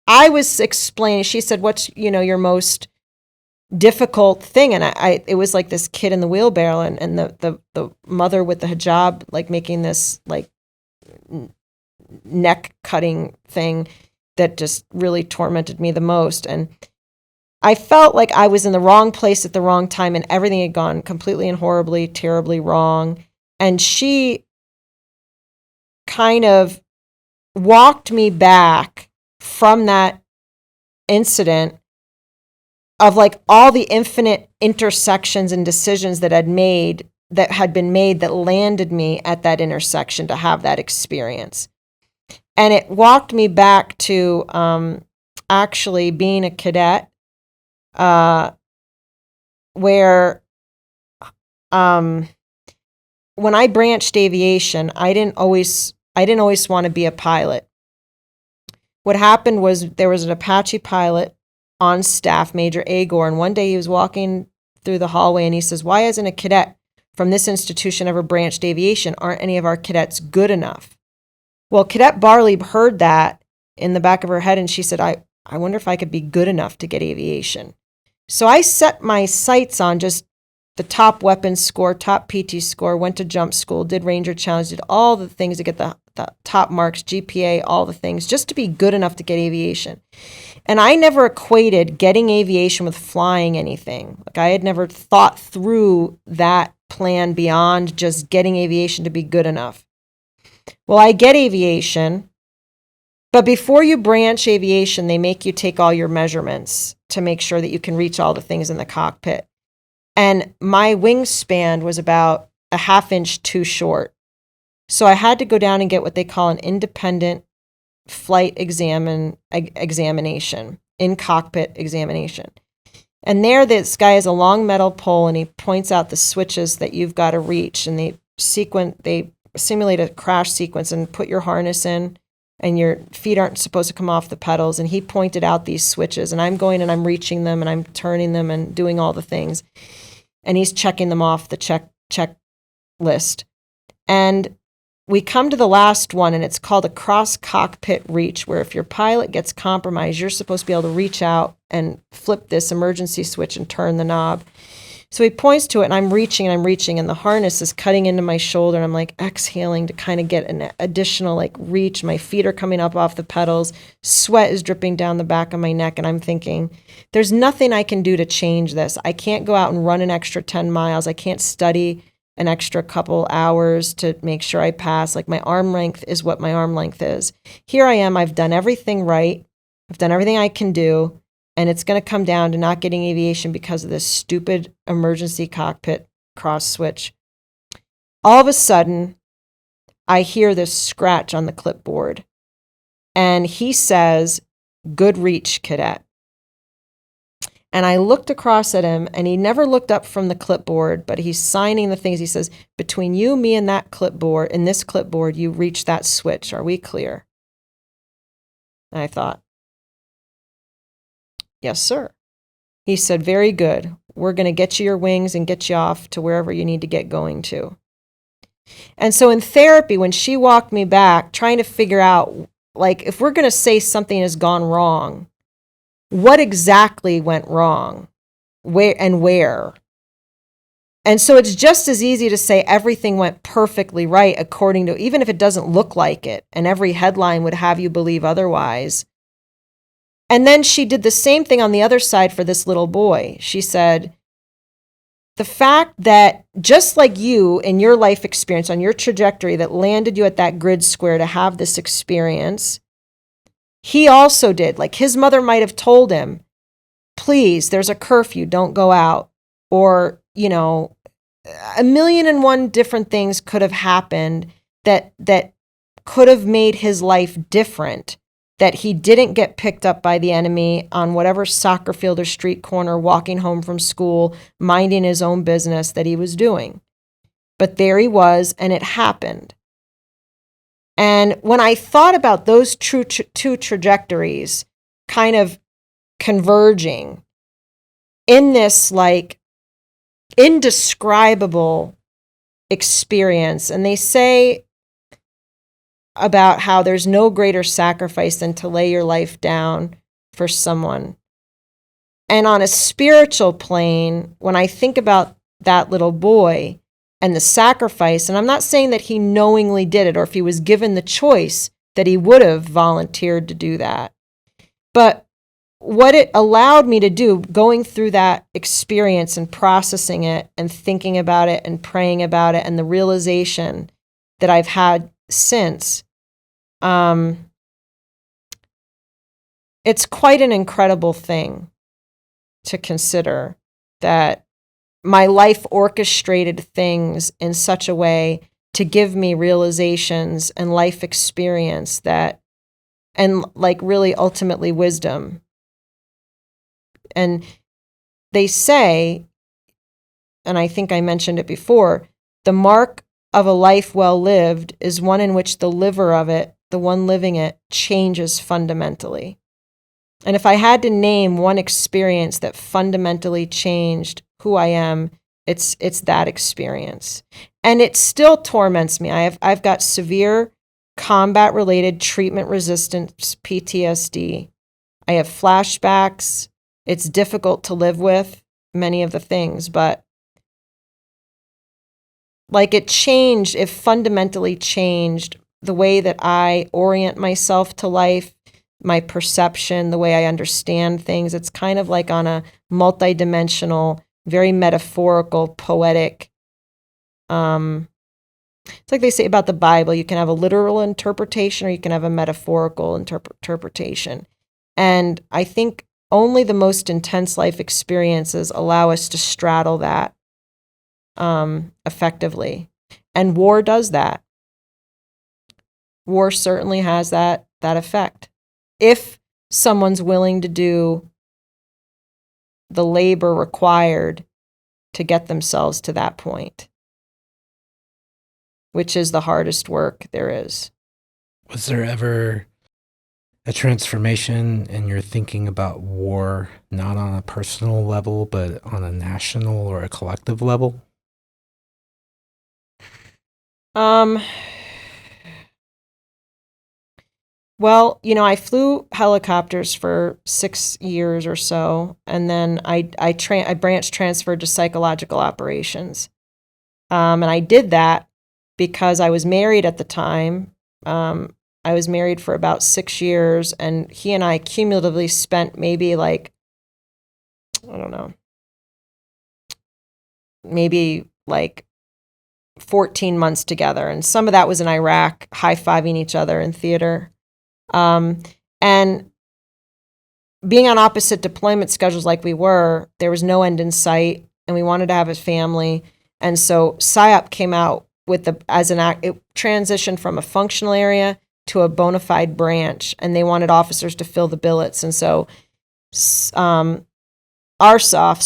was explaining. She said, what's, your most difficult thing? And it was like this kid in the wheelbarrow, and the mother with the hijab, like making this like neck cutting thing that just really tormented me the most. And I felt like I was in the wrong place at the wrong time, and everything had gone completely and horribly, terribly wrong. And she kind of walked me back from that incident of like all the infinite intersections and decisions that had been made that landed me at that intersection to have that experience. And it walked me back to actually being a cadet, where when I branched aviation, I didn't always want to be a pilot. What happened was there was an Apache pilot on staff, Major Agor, and one day he was walking through the hallway and he says, why hasn't a cadet from this institution ever branched aviation? Aren't any of our cadets good enough? Well, Cadet Barlieb heard that in the back of her head, and she said, I wonder if I could be good enough to get aviation. So I set my sights on just the top weapons score, top PT score, went to jump school, did Ranger Challenge, did all the things to get the top marks, GPA, all the things, just to be good enough to get aviation. And I never equated getting aviation with flying anything. Like I had never thought through that plan beyond just getting aviation to be good enough. Well, I get aviation, but before you branch aviation, they make you take all your measurements to make sure that you can reach all the things in the cockpit. And my wingspan was about a half inch too short. So I had to go down and get what they call an independent flight examination, in cockpit examination. And there, this guy has a long metal pole, and he points out the switches that you've got to reach. And they simulate a crash sequence and put your harness in, and your feet aren't supposed to come off the pedals. And he pointed out these switches, and I'm going and I'm reaching them and I'm turning them and doing all the things. And he's checking them off the check list. And we come to the last one, and it's called a cross cockpit reach, where if your pilot gets compromised, you're supposed to be able to reach out and flip this emergency switch and turn the knob. So he points to it, and I'm reaching, and the harness is cutting into my shoulder, and I'm like exhaling to kind of get an additional like reach. My feet are coming up off the pedals. Sweat is dripping down the back of my neck, and I'm thinking, there's nothing I can do to change this. I can't go out and run an extra 10 miles. I can't study an extra couple hours to make sure I pass. Like, my arm length is what my arm length is. Here I am. I've done everything right. I've done everything I can do. And it's going to come down to not getting aviation because of this stupid emergency cockpit cross switch. All of a sudden, I hear this scratch on the clipboard. And he says, "Good reach, cadet." And I looked across at him, and he never looked up from the clipboard, but he's signing the things. He says, "Between you, me, and that clipboard, in this clipboard, you reach that switch. Are we clear?" And I thought, "Yes, sir." He said, "Very good. We're going to get you your wings and get you off to wherever you need to get going to." And so in therapy, when she walked me back, trying to figure out, like, if we're going to say something has gone wrong, what exactly went wrong? Where? And so it's just as easy to say everything went perfectly right according to, even if it doesn't look like it, and every headline would have you believe otherwise. And then she did the same thing on the other side for this little boy. She said, the fact that just like you in your life experience, on your trajectory that landed you at that grid square to have this experience, he also did. Like, his mother might have told him, "Please, there's a curfew, don't go out." Or, you know, a million and one different things could have happened that could have made his life different, that he didn't get picked up by the enemy on whatever soccer field or street corner, walking home from school, minding his own business that he was doing. But there he was, and it happened. And when I thought about those two trajectories kind of converging in this like indescribable experience, and they say about how there's no greater sacrifice than to lay your life down for someone. And on a spiritual plane, when I think about that little boy and the sacrifice, and I'm not saying that he knowingly did it, or if he was given the choice that he would have volunteered to do that. But what it allowed me to do, going through that experience and processing it and thinking about it and praying about it, and the realization that I've had since, it's quite an incredible thing to consider, that my life orchestrated things in such a way to give me realizations and life experience that, and like really ultimately wisdom. And they say, and I think I mentioned it before, the mark of a life well lived is one in which the liver of it, the one living it, changes fundamentally. And if I had to name one experience that fundamentally changed who I am, it's that experience. And it still torments me. I've got severe combat-related treatment-resistant PTSD. I have flashbacks. It's difficult to live with, many of the things, but like it fundamentally changed the way that I orient myself to life, my perception, the way I understand things. It's kind of like on a multidimensional, very metaphorical, poetic. It's like they say about the Bible, you can have a literal interpretation or you can have a metaphorical interpretation. And I think only the most intense life experiences allow us to straddle that effectively. And war does that. War certainly has that effect. If someone's willing to do the labor required to get themselves to that point, which is the hardest work there is. Was there ever a transformation in your thinking about war, not on a personal level, but on a national or a collective level? Well, I flew helicopters for 6 years or so, and then I branch transferred to psychological operations. And I did that because I was married at the time. I was married for about 6 years, and he and I cumulatively spent maybe like, I don't know, maybe like 14 months together. And some of that was in Iraq, high-fiving each other in theater. And being on opposite deployment schedules like we were, there was no end in sight, and we wanted to have a family. And so PSYOP came out with it transitioned from a functional area to a bona fide branch, and they wanted officers to fill the billets. And so RSOF,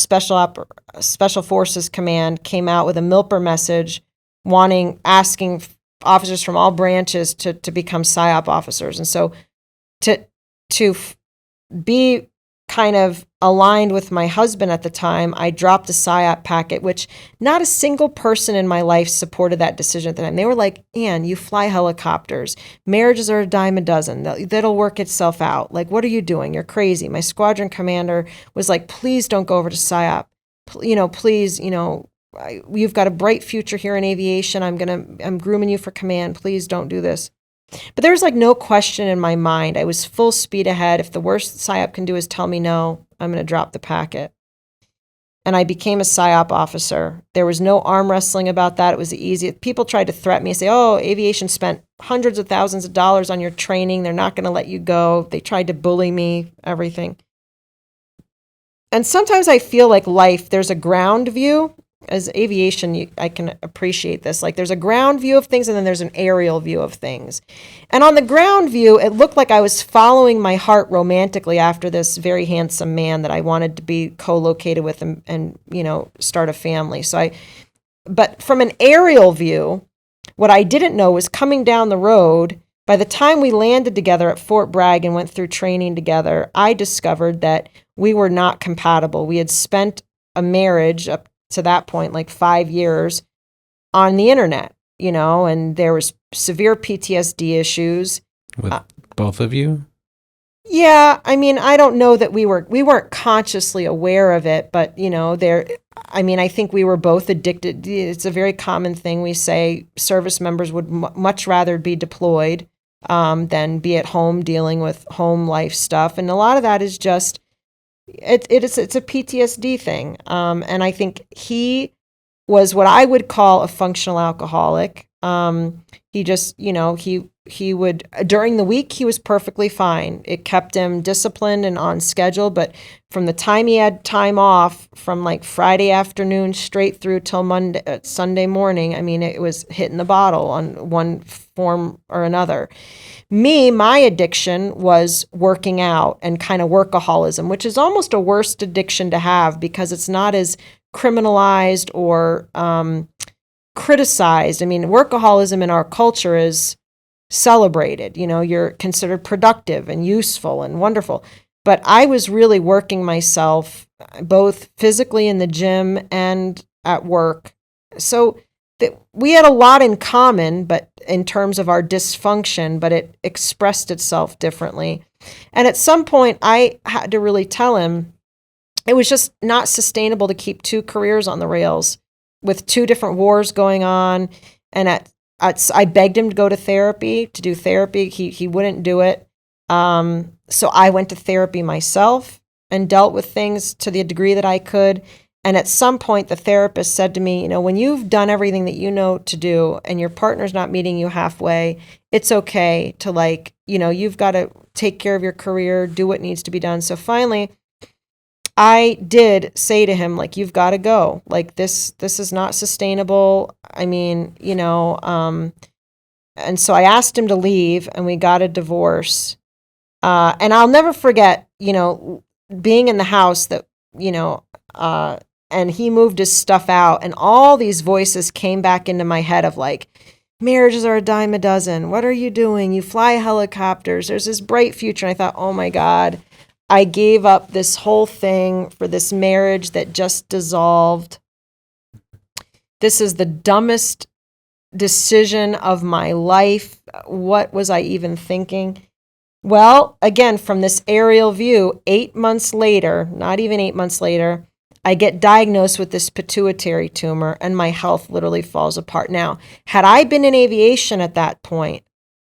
Special Forces Command, came out with a MILPER message asking officers from all branches to become PSYOP officers. And so to be kind of aligned with my husband at the time, I dropped the PSYOP packet, which not a single person in my life supported that decision at the time. They were like, Ann, you fly helicopters. Marriages are a dime a dozen. That'll work itself out. Like, what are you doing? You're crazy. My squadron commander was like, please don't go over to PSYOP. Please, you've got a bright future here in aviation. I'm grooming you for command. Please don't do this. But there was like no question in my mind. I was full speed ahead. If the worst PSYOP can do is tell me no, I'm going to drop the packet. And I became a PSYOP officer. There was no arm wrestling about that. It was easy. People tried to threaten me and say, oh, aviation spent hundreds of thousands of dollars on your training. They're not going to let you go. They tried to bully me, everything. And sometimes I feel like life, there's a ground view. As aviation, I can appreciate this. Like there's a ground view of things and then there's an aerial view of things. And on the ground view, it looked like I was following my heart romantically after this very handsome man that I wanted to be co-located with and start a family. But from an aerial view, what I didn't know was coming down the road, by the time we landed together at Fort Bragg and went through training together, I discovered that we were not compatible. We had spent a marriage up to that point, like 5 years on the internet, and there was severe PTSD issues. With both of you? Yeah. I mean, I don't know that we weren't consciously aware of it, but I think we were both addicted. It's a very common thing. We say service members would much rather be deployed than be at home dealing with home life stuff. And a lot of that is just, it's a PTSD thing. And I think he was what I would call a functional alcoholic. He just, he would, during the week, he was perfectly fine. It kept him disciplined and on schedule. But from the time he had time off from like Friday afternoon straight through till Sunday morning, I mean, it was hitting the bottle on one form or another. My addiction was working out and kind of workaholism, which is almost a worse addiction to have because it's not as criminalized or criticized. I mean, workaholism in our culture is celebrated. You're considered productive and useful and wonderful. But I was really working myself both physically in the gym and at work. So we had a lot in common, but in terms of our dysfunction, but it expressed itself differently. And at some point, I had to really tell him it was just not sustainable to keep 2 careers on the rails with 2 different wars going on. And I begged him to go to therapy, to do therapy. He wouldn't do it. So I went to therapy myself and dealt with things to the degree that I could. And at some point, the therapist said to me, when you've done everything that you know to do and your partner's not meeting you halfway, it's okay to you've got to take care of your career, do what needs to be done. So finally, I did say to him, you've got to go. This is not sustainable. I mean, and so I asked him to leave and we got a divorce. And I'll never forget, being in the house that you know, and he moved his stuff out, and all these voices came back into my head of like, marriages are a dime a dozen. What are you doing? You fly helicopters. There's this bright future. And I thought, oh my God, I gave up this whole thing for this marriage that just dissolved. This is the dumbest decision of my life. What was I even thinking? Well, again, from this aerial view, 8 months later, not even 8 months later, I get diagnosed with this pituitary tumor and my health literally falls apart. Now, had I been in aviation at that point,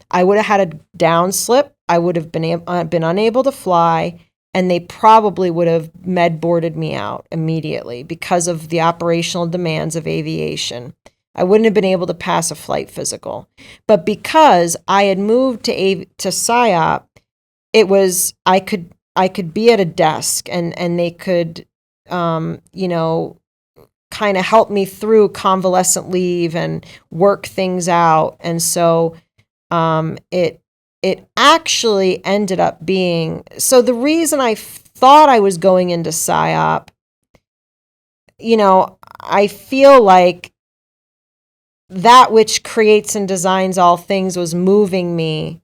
I would have had a downslip. I would have been unable to fly, and they probably would have med boarded me out immediately because of the operational demands of aviation. I wouldn't have been able to pass a flight physical. But because I had moved to PSYOP, it was I could be at a desk and they could kind of help me through convalescent leave and work things out. And so it actually ended up being, so the reason I thought I was going into PSYOP, I feel like that which creates and designs all things was moving me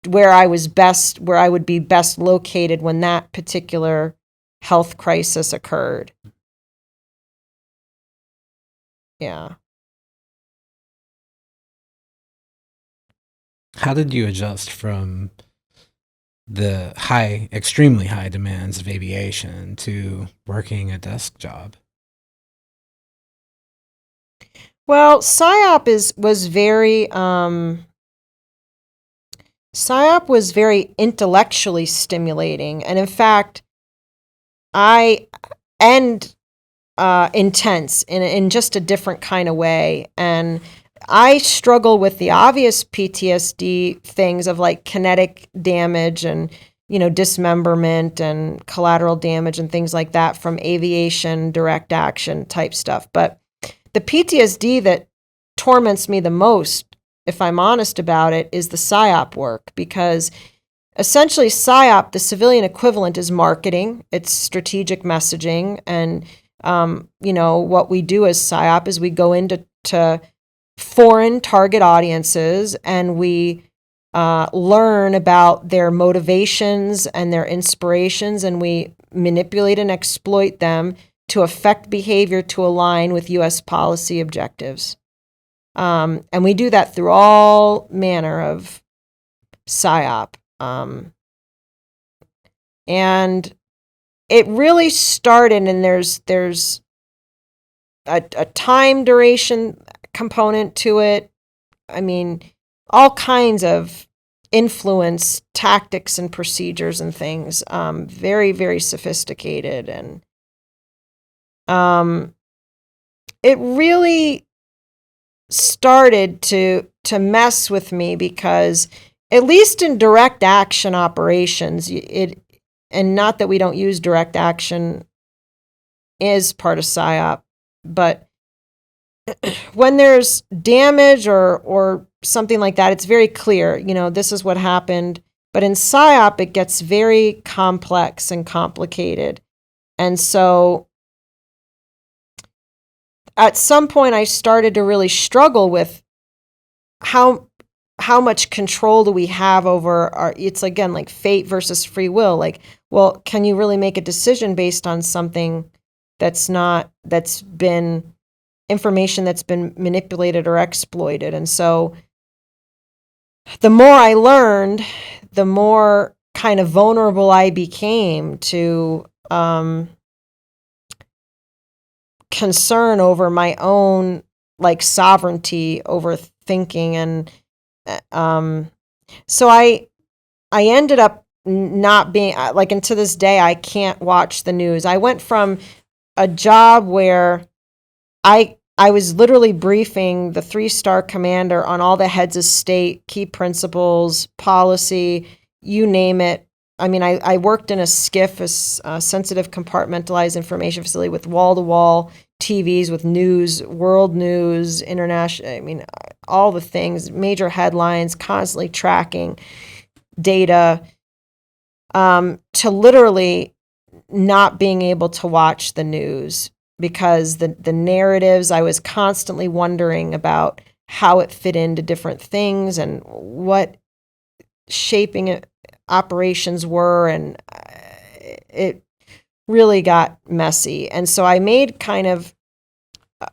where I would be best located when that particular health crisis occurred. Yeah. How did you adjust from the extremely high demands of aviation to working a desk job? Well, PSYOP was very intellectually stimulating, and in fact, intense in just a different kind of way. And I struggle with the obvious PTSD things of like kinetic damage and, dismemberment and collateral damage and things like that from aviation, direct action type stuff. But the PTSD that torments me the most, if I'm honest about it, is the PSYOP work, because essentially PSYOP, the civilian equivalent, is marketing, it's strategic messaging. And, what we do as PSYOP is we go into foreign target audiences and we learn about their motivations and their inspirations, and we manipulate and exploit them to affect behavior to align with U.S. policy objectives. And we do that through all manner of PSYOP. And it really started, and there's a time duration component to it. I mean, all kinds of influence, tactics and procedures and things. Very, very sophisticated. And it really started to mess with me because, at least in direct action operations, and not that we don't use direct action as part of PSYOP, but when there's damage or something like that, it's very clear, this is what happened. But in PSYOP, it gets very complex and complicated. And so at some point, I started to really struggle with how much control do we have over it's again like fate versus free will. Like, well, can you really make a decision based on something that's been information that's been manipulated or exploited? And so the more I learned, the more kind of vulnerable I became to concern over my own like sovereignty over thinking. And so I ended up not being like, and to this day, I can't watch the news. I went from a job where I was literally briefing the 3-star commander on all the heads of state, key principles, policy, you name it. I mean, I worked in a SCIF, a sensitive compartmentalized information facility, with wall-to-wall TVs with news, world news, international, I mean, all the things, major headlines, constantly tracking data, to literally not being able to watch the news because the narratives, I was constantly wondering about how it fit into different things and what shaping operations were, and it really got messy. And so I made kind of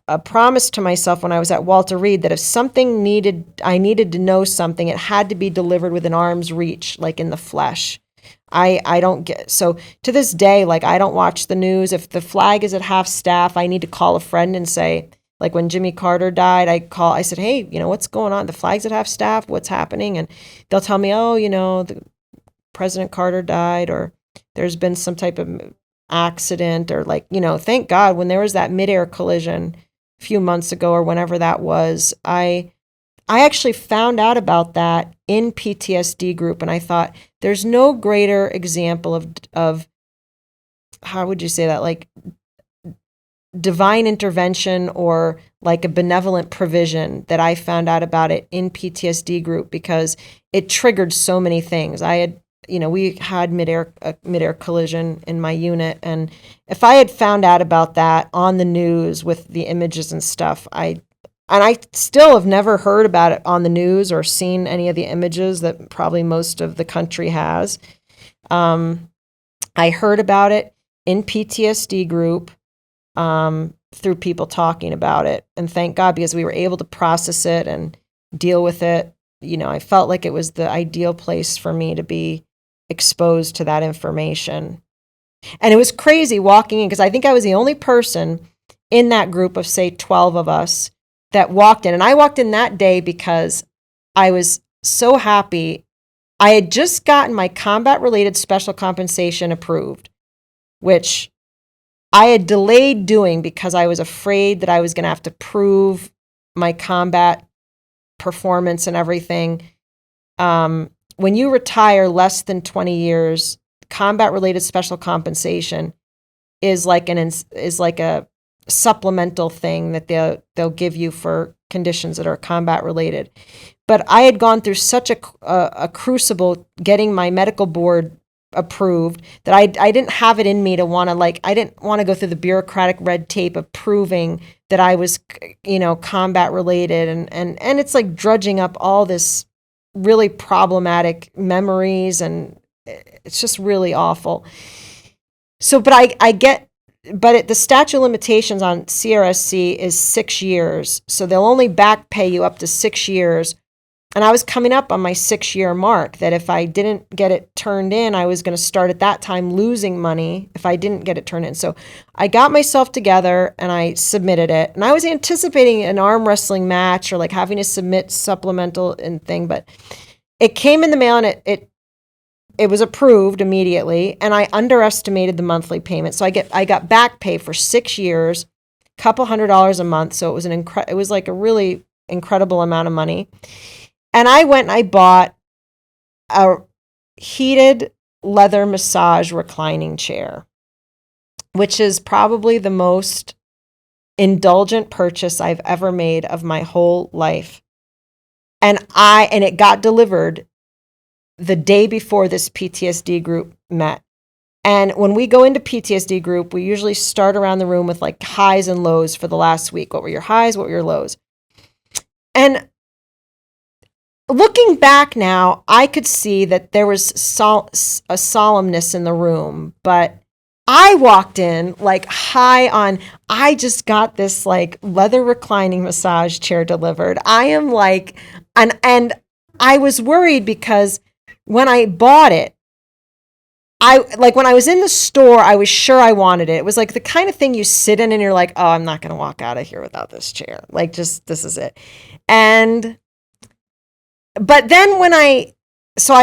a promise to myself when I was at Walter Reed that if something I needed to know something, it had to be delivered within arm's reach, like in the flesh. I don't get, so to this day, like I don't watch the news. If the flag is at half staff, I need to call a friend and say, like when Jimmy Carter died, I said, hey, what's going on? The flag's at half staff, what's happening? And they'll tell me, oh, the President Carter died, or there's been some type of accident, or like, thank God when there was that midair collision a few months ago or whenever that was, I actually found out about that in PTSD group. And I thought there's no greater example of how would you say that? Like divine intervention or like a benevolent provision that I found out about it in PTSD group, because it triggered so many things. We had midair collision in my unit. And if I had found out about that on the news with the images and stuff, I still have never heard about it on the news or seen any of the images that probably most of the country has. I heard about it in PTSD group through people talking about it. And thank God, because we were able to process it and deal with it. I felt like it was the ideal place for me to be exposed to that information. And it was crazy walking in, because I think I was the only person in that group of, say, 12 of us that walked in. And I walked in that day because I was so happy. I had just gotten my combat-related special compensation approved, which I had delayed doing because I was afraid that I was going to have to prove my combat performance and everything. When you retire less than 20 years, combat-related special compensation is like a supplemental thing that they'll give you for conditions that are combat-related. But I had gone through such a crucible getting my medical board approved that I didn't have it in me to want to, I didn't want to go through the bureaucratic red tape of proving that I was, combat-related. And it's like drudging up all this really problematic memories, and it's just really awful. So, but the statute of limitations on CRSC is 6 years. So they'll only back pay you up to 6 years. And I was coming up on my 6-year mark, that if I didn't get it turned in, I was going to start at that time losing money if I didn't get it turned in. So I got myself together and I submitted it. And I was anticipating an arm wrestling match or like having to submit supplemental and thing, but it came in the mail and it was approved immediately. And I underestimated the monthly payment. So I got back pay for 6 years, $200 a month. So it was it was like a really incredible amount of money. And I went and I bought a heated leather massage reclining chair, which is probably the most indulgent purchase I've ever made of my whole life. And it got delivered the day before this PTSD group met. And when we go into PTSD group, we usually start around the room with like highs and lows for the last week. What were your highs? What were your lows? And looking back now, I could see that there was a solemnness in the room, but I walked in like high on, I just got this like leather reclining massage chair delivered. I am like, and I was worried because when I bought it, when I was in the store, I was sure I wanted it. It was like the kind of thing you sit in and you're like, oh, I'm not going to walk out of here without this chair. Like, just, this is it. But then I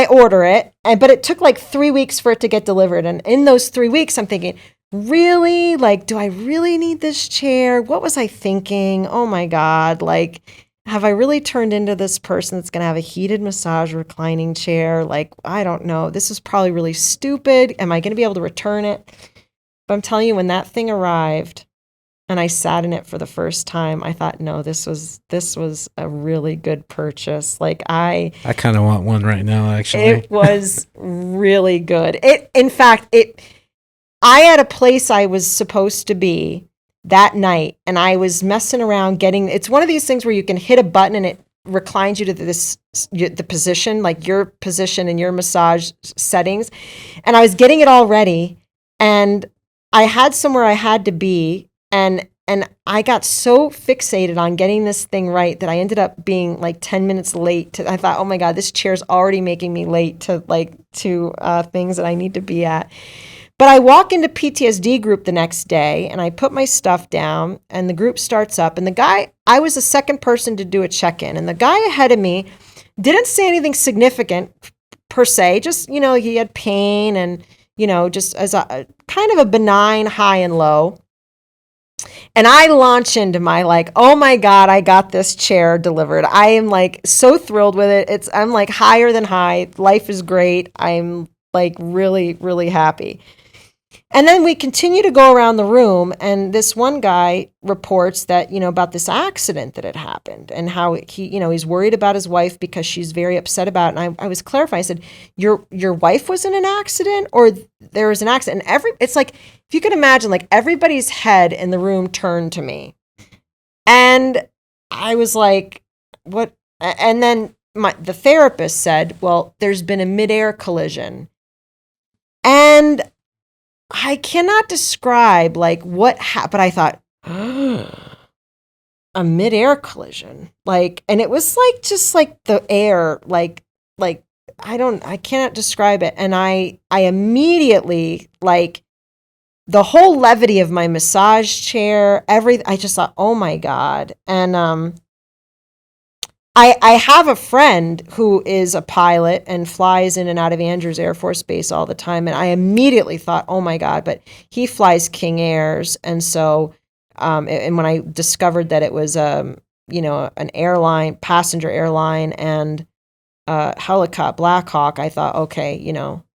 order it, but it took like 3 weeks for it to get delivered. And in those 3 weeks, I'm thinking, really? Like, do I really need this chair? What was I thinking? Oh my God. Like, have I really turned into this person that's going to have a heated massage reclining chair? Like, I don't know. This is probably really stupid. Am I going to be able to return it? But I'm telling you, when that thing arrived and I sat in it for the first time, I thought, no, this was a really good purchase. Like I kind of want one right now, actually. It was really good. I I had a place I was supposed to be that night, and I was messing around getting, it's one of these things where you can hit a button and it reclines you to the position, like your position and your massage settings. And I was getting it all ready, and I had somewhere I had to be, and I got so fixated on getting this thing right that I ended up being like 10 minutes late. I thought, oh my God, this chair's already making me late to things that I need to be at. But I walk into PTSD group the next day, and I put my stuff down, and the group starts up, and the guy, I was the second person to do a check-in, and the guy ahead of me didn't say anything significant per se, just, he had pain and, just as a kind of a benign high and low. And I launch into my oh my God, I got this chair delivered. I am so thrilled with it. I'm higher than high. Life is great. I'm really, really happy. And then we continue to go around the room, and this one guy reports that, about this accident that had happened, and how he's worried about his wife because she's very upset about it. And I was clarifying. I said, your wife was in an accident, or there was an accident? And it's if you could imagine, everybody's head in the room turned to me. And I was like, what? And then the therapist said, well, there's been a midair collision. And I cannot describe what happened, but I thought, a midair collision, and it was just the air, I cannot describe it. And I immediately, the whole levity of my massage chair, everything, I just thought, oh my God. And I have a friend who is a pilot and flies in and out of Andrews Air Force Base all the time. And I immediately thought, oh my God, but he flies King Airs. And so, and when I discovered that it was, an airline, passenger airline, and helicopter, Black Hawk, I thought, okay,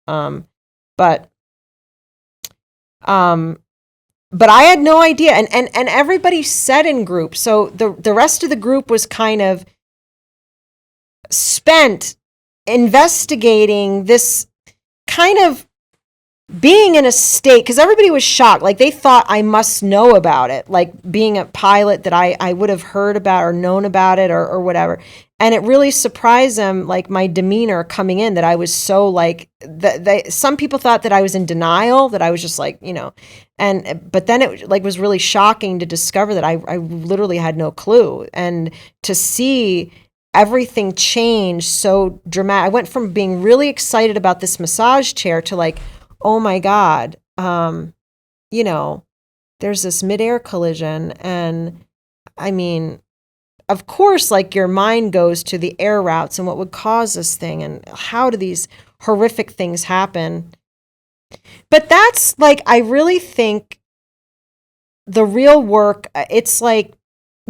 but I had no idea. And everybody said in group. So the rest of the group was kind of spent investigating this, kind of being in a state, because everybody was shocked. They thought I must know about it, being a pilot, that I would have heard about or known about it or whatever. And it really surprised them, my demeanor coming in, that I was so some people thought that I was in denial, that I was just but then it was really shocking to discover that I literally had no clue, and to see everything changed so dramatic. I went from being really excited about this massage chair to oh my God, there's this midair collision. And I mean, of course, your mind goes to the air routes and what would cause this thing, and how do these horrific things happen? But that's I really think the real work, it's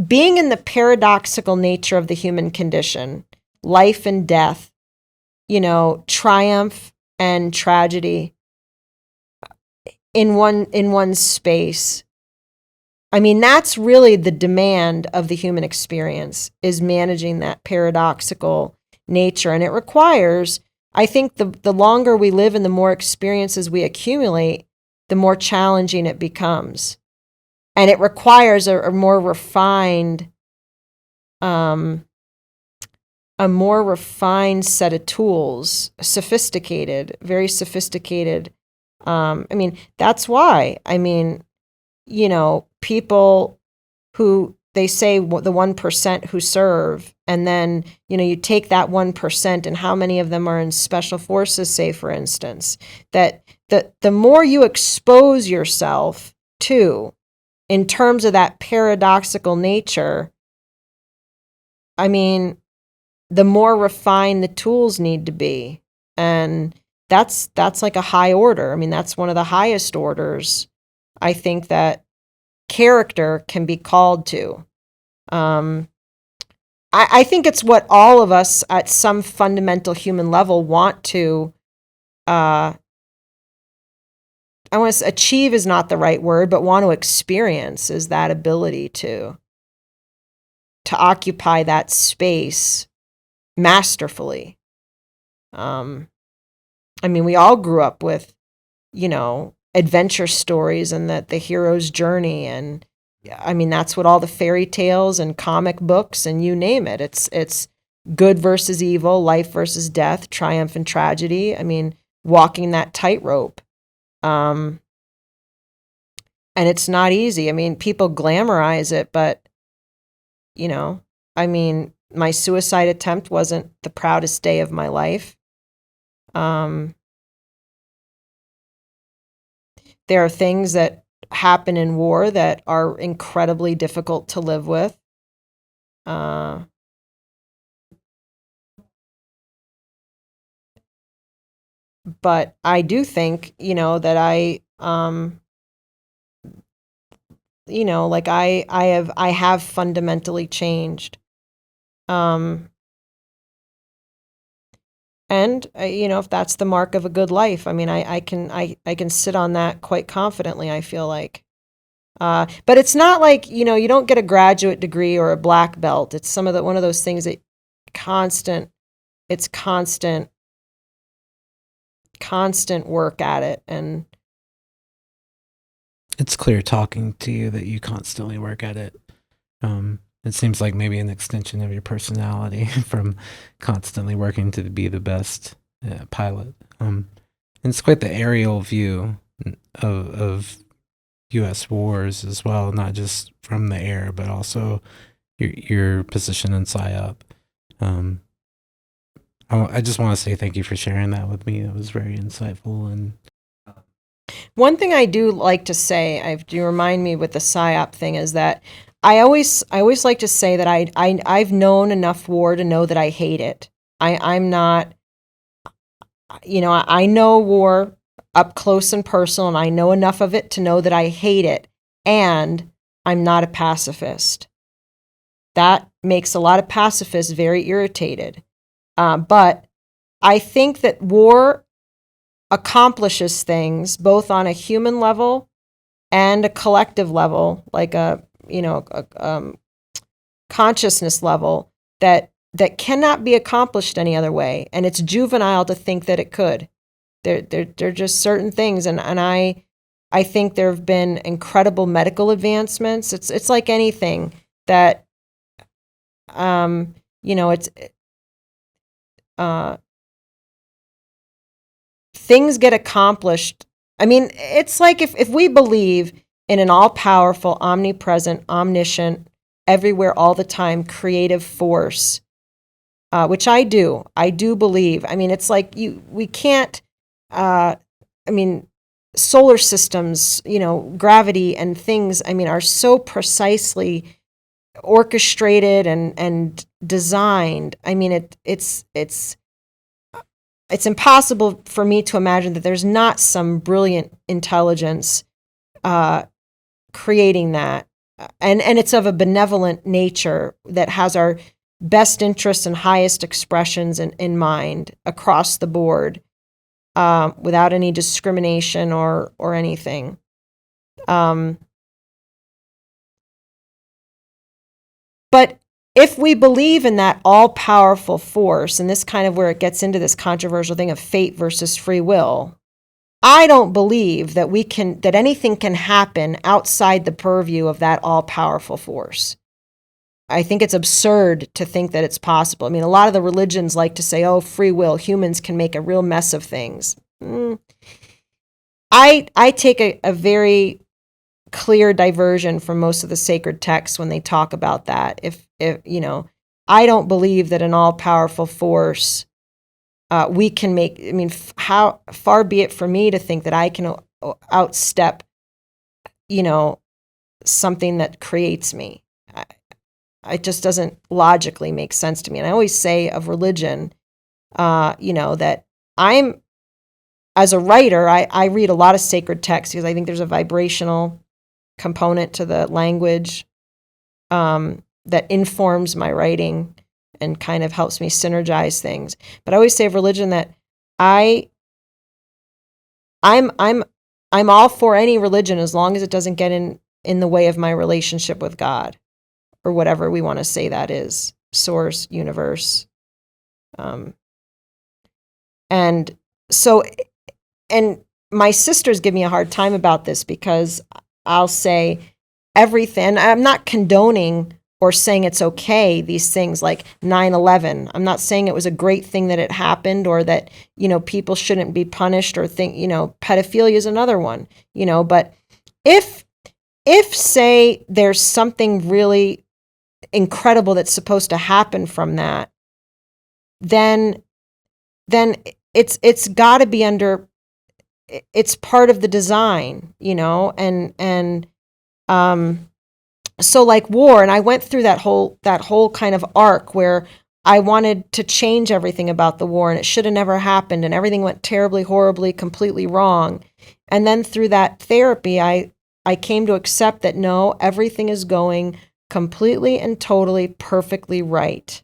being in the paradoxical nature of the human condition, life and death, triumph and tragedy in one space. I mean, that's really the demand of the human experience, is managing that paradoxical nature. And it requires, I think, the longer we live and the more experiences we accumulate, the more challenging it becomes. And it requires a more refined set of tools, very sophisticated. That's why, people who, they say the 1% who serve, and then, you take that 1%, and how many of them are in special forces, say, for instance, that the more you expose yourself to, in terms of that paradoxical nature, the more refined the tools need to be. And that's a high order. That's one of the highest orders, I think, that character can be called to. I think it's what all of us at some fundamental human level want to, I want to achieve is not the right word, but want to experience, is that ability to occupy that space masterfully. We all grew up with, adventure stories and the hero's journey. And I mean, that's what all the fairy tales and comic books and you name it. It's good versus evil, life versus death, triumph and tragedy. I mean, walking that tightrope. And it's not easy. I mean, people glamorize it, but, you know, I mean, my suicide attempt wasn't the proudest day of my life. There are things that happen in war that are incredibly difficult to live with. But I do think, you know, that you know, like I have fundamentally changed. And you know, if that's the mark of a good life, I mean, I can sit on that quite confidently, I feel like. But it's not like, you know, you don't get a graduate degree or a black belt. It's one of those things that it's constant work at it. And It's clear talking to you that you constantly work at it. It seems like maybe an extension of your personality from constantly working to be the best pilot. And it's quite the aerial view of U.S. wars as well, not just from the air, but also your position in PSYOP. I just want to say thank you for sharing that with me. It was very insightful. And one thing I do like to say, you remind me with the PSYOP thing, is that I always like to say that I've known enough war to know that I hate it. I'm not, you know, I know war up close and personal, and I know enough of it to know that I hate it, and I'm not a pacifist. That makes a lot of pacifists very irritated. But I think that war accomplishes things both on a human level and a collective level, like a consciousness level that cannot be accomplished any other way. And it's juvenile to think that it could. There are just certain things, and I think there have been incredible medical advancements. It's like anything that, you know, things get accomplished. I mean, it's like if we believe in an all-powerful, omnipresent, omniscient, everywhere, all the time, creative force, which I do believe. I mean, it's like we can't, I mean, solar systems, you know, gravity and things, I mean, are so precisely orchestrated and designed. I mean, it's impossible for me to imagine that there's not some brilliant intelligence creating that. And it's of a benevolent nature that has our best interests and highest expressions in mind across the board, without any discrimination or anything. But if we believe in that all-powerful force, and this kind of where it gets into this controversial thing of fate versus free will, I don't believe that that anything can happen outside the purview of that all-powerful force. I think it's absurd to think that it's possible. I mean, a lot of the religions like to say, oh, free will, humans can make a real mess of things. I take a very clear diversion from most of the sacred texts when they talk about that. If you know, I don't believe that an all-powerful force we can make. I mean, how far be it for me to think that I can outstep, you know, something that creates me. It just doesn't logically make sense to me. And I always say of religion, you know, that as a writer, I read a lot of sacred texts because I think there's a vibrational component to the language that informs my writing and kind of helps me synergize things. But I always say of religion that I'm all for any religion as long as it doesn't get in the way of my relationship with God, or whatever we want to say that is, source, universe. And so, and my sisters give me a hard time about this because I'll say everything. I'm not condoning or saying it's okay, these things like 9/11. I'm not saying it was a great thing that it happened or that, people shouldn't be punished or think, pedophilia is another one, but if say there's something really incredible that's supposed to happen from that, then it's got to be it's part of the design, and so like war, and I went through that whole kind of arc where I wanted to change everything about the war and it should have never happened and everything went terribly, horribly, completely wrong. And then through that therapy, I came to accept that no, everything is going completely and totally perfectly right.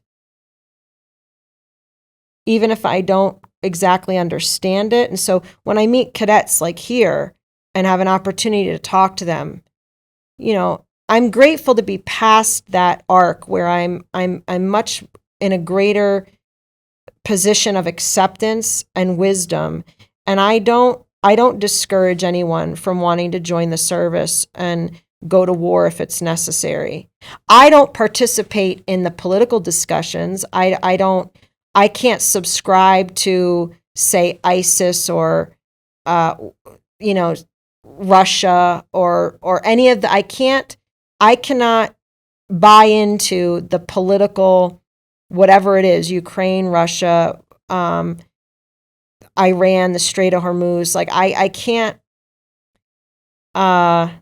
Even if I don't exactly understand it. And so when I meet cadets like here and have an opportunity to talk to them, I'm grateful to be past that arc where I'm much in a greater position of acceptance and wisdom. And I don't discourage anyone from wanting to join the service and go to war if it's necessary. I don't participate in the political discussions. I can't subscribe to, say, ISIS or Russia or any of the I cannot buy into the political, whatever it is, Ukraine, Russia, Iran, the Strait of Hormuz. Like I can't, well,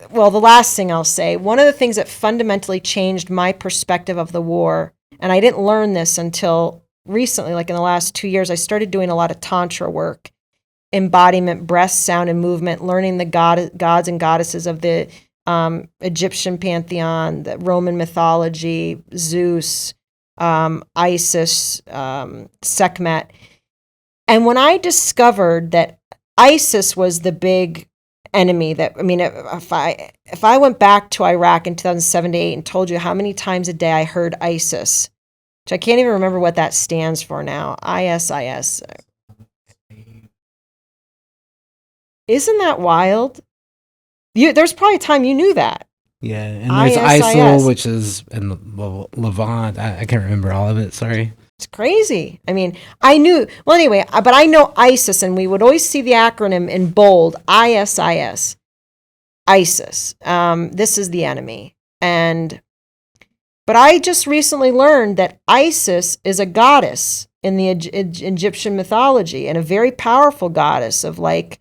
the last thing I'll say, one of the things that fundamentally changed my perspective of the war, and I didn't learn this until recently, like in the last 2 years, I started doing a lot of Tantra work, embodiment, breath, sound, and movement, learning the gods and goddesses of the Egyptian pantheon, the Roman mythology, Zeus, Isis, Sekhmet. And when I discovered that ISIS was the big enemy, if I went back to Iraq in 2007 to 2008 and told you how many times a day I heard ISIS, which I can't even remember what that stands for now, ISIS. Isn't that wild? There's probably a time you knew that. Yeah, and there's ISIL, which is in the Levant. I can't remember all of it, sorry. It's crazy. I mean, I knew, well, anyway, but I know ISIS, and we would always see the acronym in bold, ISIS, ISIS. This is the enemy. But I just recently learned that Isis is a goddess in the Egyptian mythology, and a very powerful goddess of like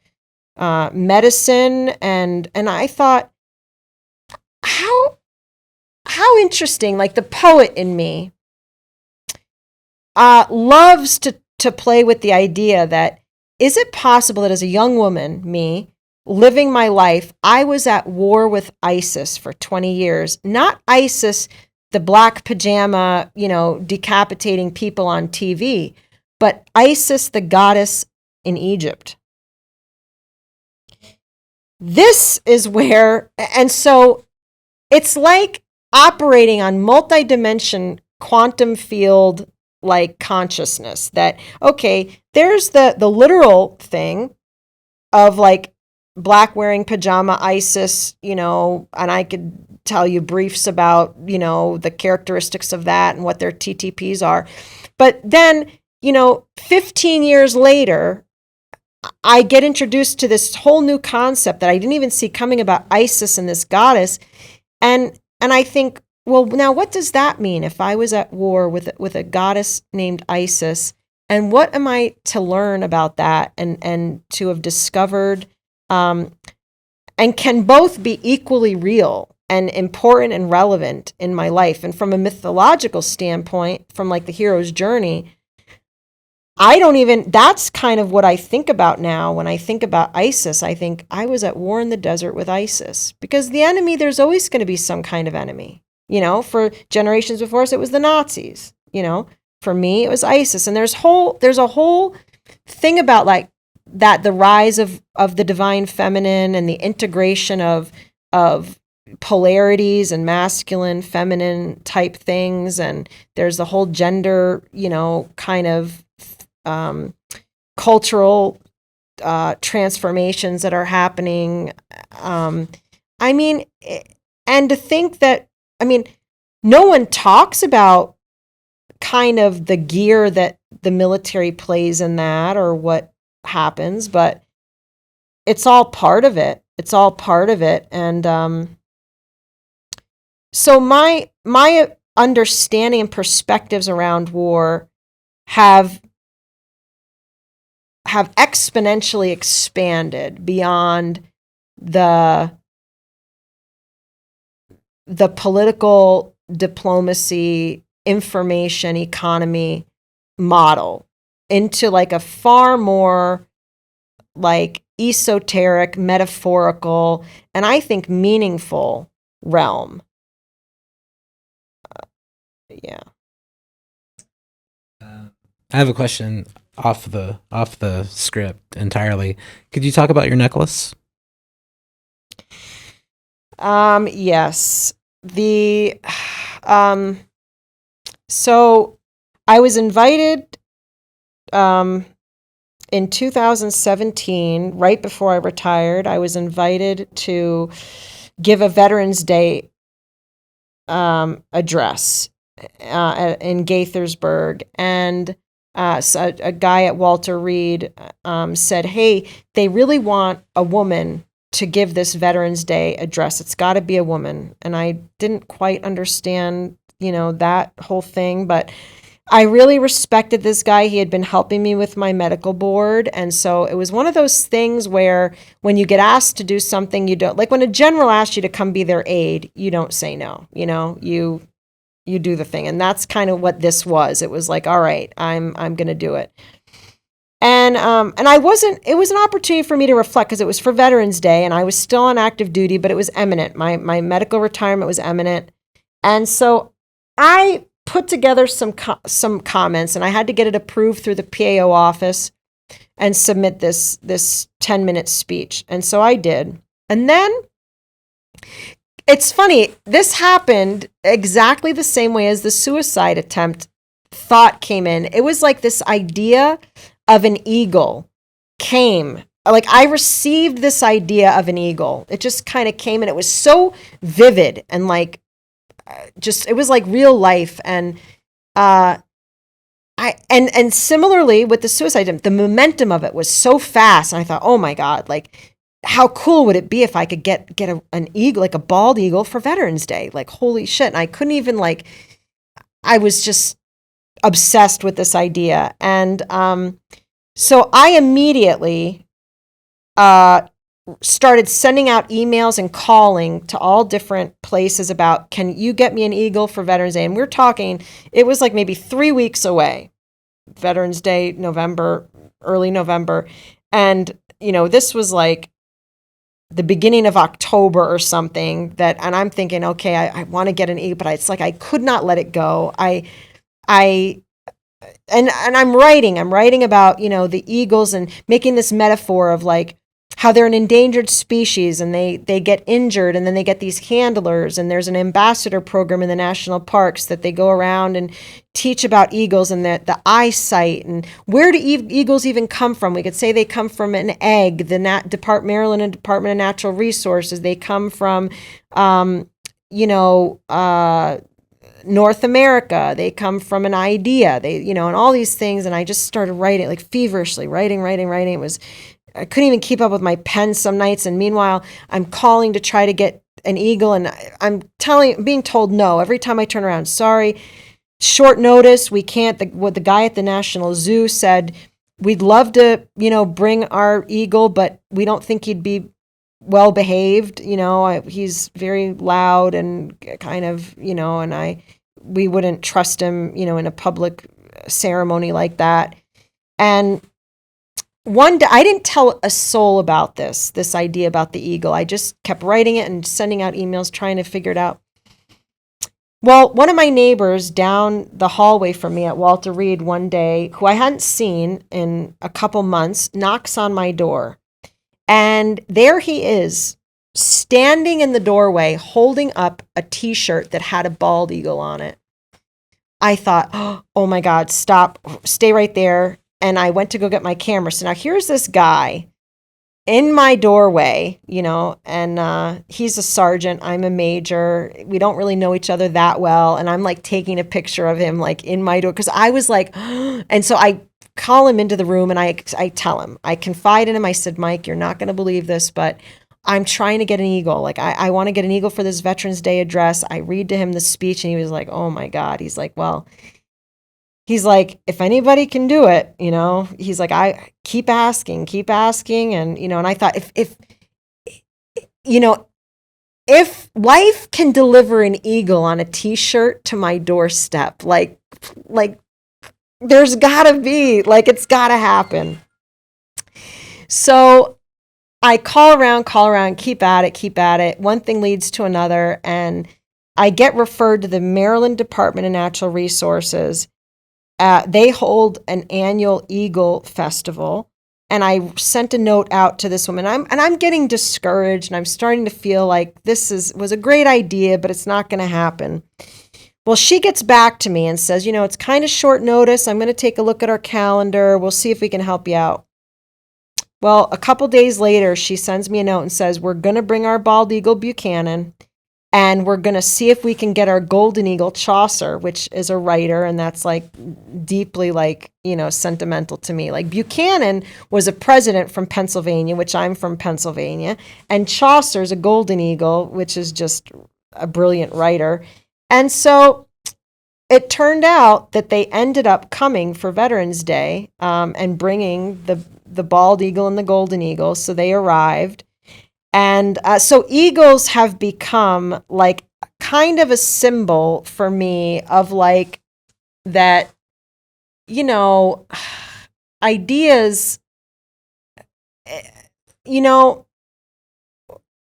medicine, and I thought, how interesting. Like the poet in me loves to play with the idea that, is it possible that as a young woman, me, living my life, I was at war with ISIS for 20 years, not ISIS, the black pajama, decapitating people on TV, but Isis, the goddess in Egypt. This is where, and so it's like operating on multi-dimension quantum field like consciousness, that, okay, there's the literal thing of like black wearing pajama ISIS, and I could tell you briefs about, the characteristics of that and what their TTPs are. But then, 15 years later, I get introduced to this whole new concept that I didn't even see coming about Isis and this goddess. And I think, well, now what does that mean if I was at war with a goddess named Isis? And what am I to learn about that and to have discovered, and can both be equally real and important and relevant in my life? And from a mythological standpoint, from like the hero's journey, that's kind of what I think about now. When I think about Isis, I think I was at war in the desert with Isis, because the enemy, there's always going to be some kind of enemy. For generations before us, it was the Nazis. For me, it was ISIS. And there's a whole thing about like that, the rise of the divine feminine and the integration of polarities and masculine, feminine type things. And there's the whole gender, kind of cultural transformations that are happening. I mean, and to think that, I mean, no one talks about kind of the gear that the military plays in that or what happens, but it's all part of it. It's all part of it. And so my understanding and perspectives around war have exponentially expanded beyond the political diplomacy, information economy model into like a far more like esoteric, metaphorical, and I think meaningful realm. Yeah. I have a question off the script entirely. Could you talk about your necklace? Yes. The so I was invited in 2017, right before I retired. I was invited to give a Veterans Day address in Gaithersburg, and so a guy at Walter Reed said, "Hey, they really want a woman to give this Veterans Day address. It's got to be a woman." And I didn't quite understand, that whole thing, but I really respected this guy. He had been helping me with my medical board. And so it was one of those things where when you get asked to do something, you don't, like when a general asks you to come be their aide, you don't say no, you do the thing. And that's kind of what this was. It was like, all right, I'm going to do it. And it was an opportunity for me to reflect because it was for Veterans Day and I was still on active duty, but it was imminent. My medical retirement was imminent. And so I put together some comments, and I had to get it approved through the PAO office and submit this 10-minute speech. And so I did. And then it's funny, this happened exactly the same way as the suicide attempt thought came in. It was like this idea of an eagle came. Like I received this idea of an eagle. It just kind of came, and it was so vivid and like it was like real life. And and similarly with the suicide attempt, the momentum of it was so fast. And I thought, oh my God, like how cool would it be if I could get an eagle, like a bald eagle for Veterans Day? Like, holy shit. And I couldn't even I was just obsessed with this idea. And so I immediately started sending out emails and calling to all different places about, can you get me an eagle for Veterans Day? And we're talking, it was like maybe 3 weeks away, Veterans Day, early November. And, this was like the beginning of October or something and I'm thinking, okay, I want to get an eagle, but it's like, I could not let it go. And I'm writing about, the eagles and making this metaphor of like, how they're an endangered species and they get injured and then they get these handlers, and there's an ambassador program in the national parks that they go around and teach about eagles and the eyesight and where do eagles even come from. We could say they come from an egg, the Maryland Department of Natural Resources. They come from, North America. They come from an idea. And all these things. And I just started writing like feverishly, writing. It was, I couldn't even keep up with my pen some nights. And meanwhile, I'm calling to try to get an eagle. And I'm being told no every time I turn around. Sorry, short notice. We can't. What the guy at the National Zoo said, we'd love to, bring our eagle, but we don't think he'd be well behaved. He's very loud and kind of, and we wouldn't trust him, in a public ceremony like that. And one day, I didn't tell a soul about this idea about the eagle. I just kept writing it and sending out emails, trying to figure it out. Well, one of my neighbors down the hallway from me at Walter Reed one day, who I hadn't seen in a couple months, knocks on my door. And there he is, standing in the doorway, holding up a T-shirt that had a bald eagle on it. I thought, oh my God, stop, stay right there. and I went to go get my camera. So now here's this guy in my doorway, and he's a sergeant. I'm a major. We don't really know each other that well. And I'm like taking a picture of him like in my door because I was like, and so I call him into the room and I tell him, I confide in him. I said, Mike, you're not going to believe this, but I'm trying to get an eagle. Like I want to get an eagle for this Veterans Day address. I read to him the speech and he was like, oh my God. He's like, well, if anybody can do it, he's like, I keep asking. And, and I thought if life can deliver an eagle on a t-shirt to my doorstep, like there's gotta be, like, it's gotta happen. So I call around, keep at it. One thing leads to another. And I get referred to the Maryland Department of Natural Resources. They hold an annual Eagle Festival, and I sent a note out to this woman. I'm getting discouraged, and I'm starting to feel like this was a great idea, but it's not going to happen. Well, she gets back to me and says, it's kind of short notice. I'm going to take a look at our calendar. We'll see if we can help you out. Well, a couple days later, she sends me a note and says, we're going to bring our bald eagle Buchanan, and we're going to see if we can get our golden eagle Chaucer, which is a writer, and that's like deeply sentimental to me. Like Buchanan was a president from Pennsylvania, which I'm from Pennsylvania, and Chaucer's a golden eagle, which is just a brilliant writer. And so it turned out that they ended up coming for Veterans Day and bringing the bald eagle and the golden eagle. So they arrived. And so eagles have become like kind of a symbol for me of like that, ideas,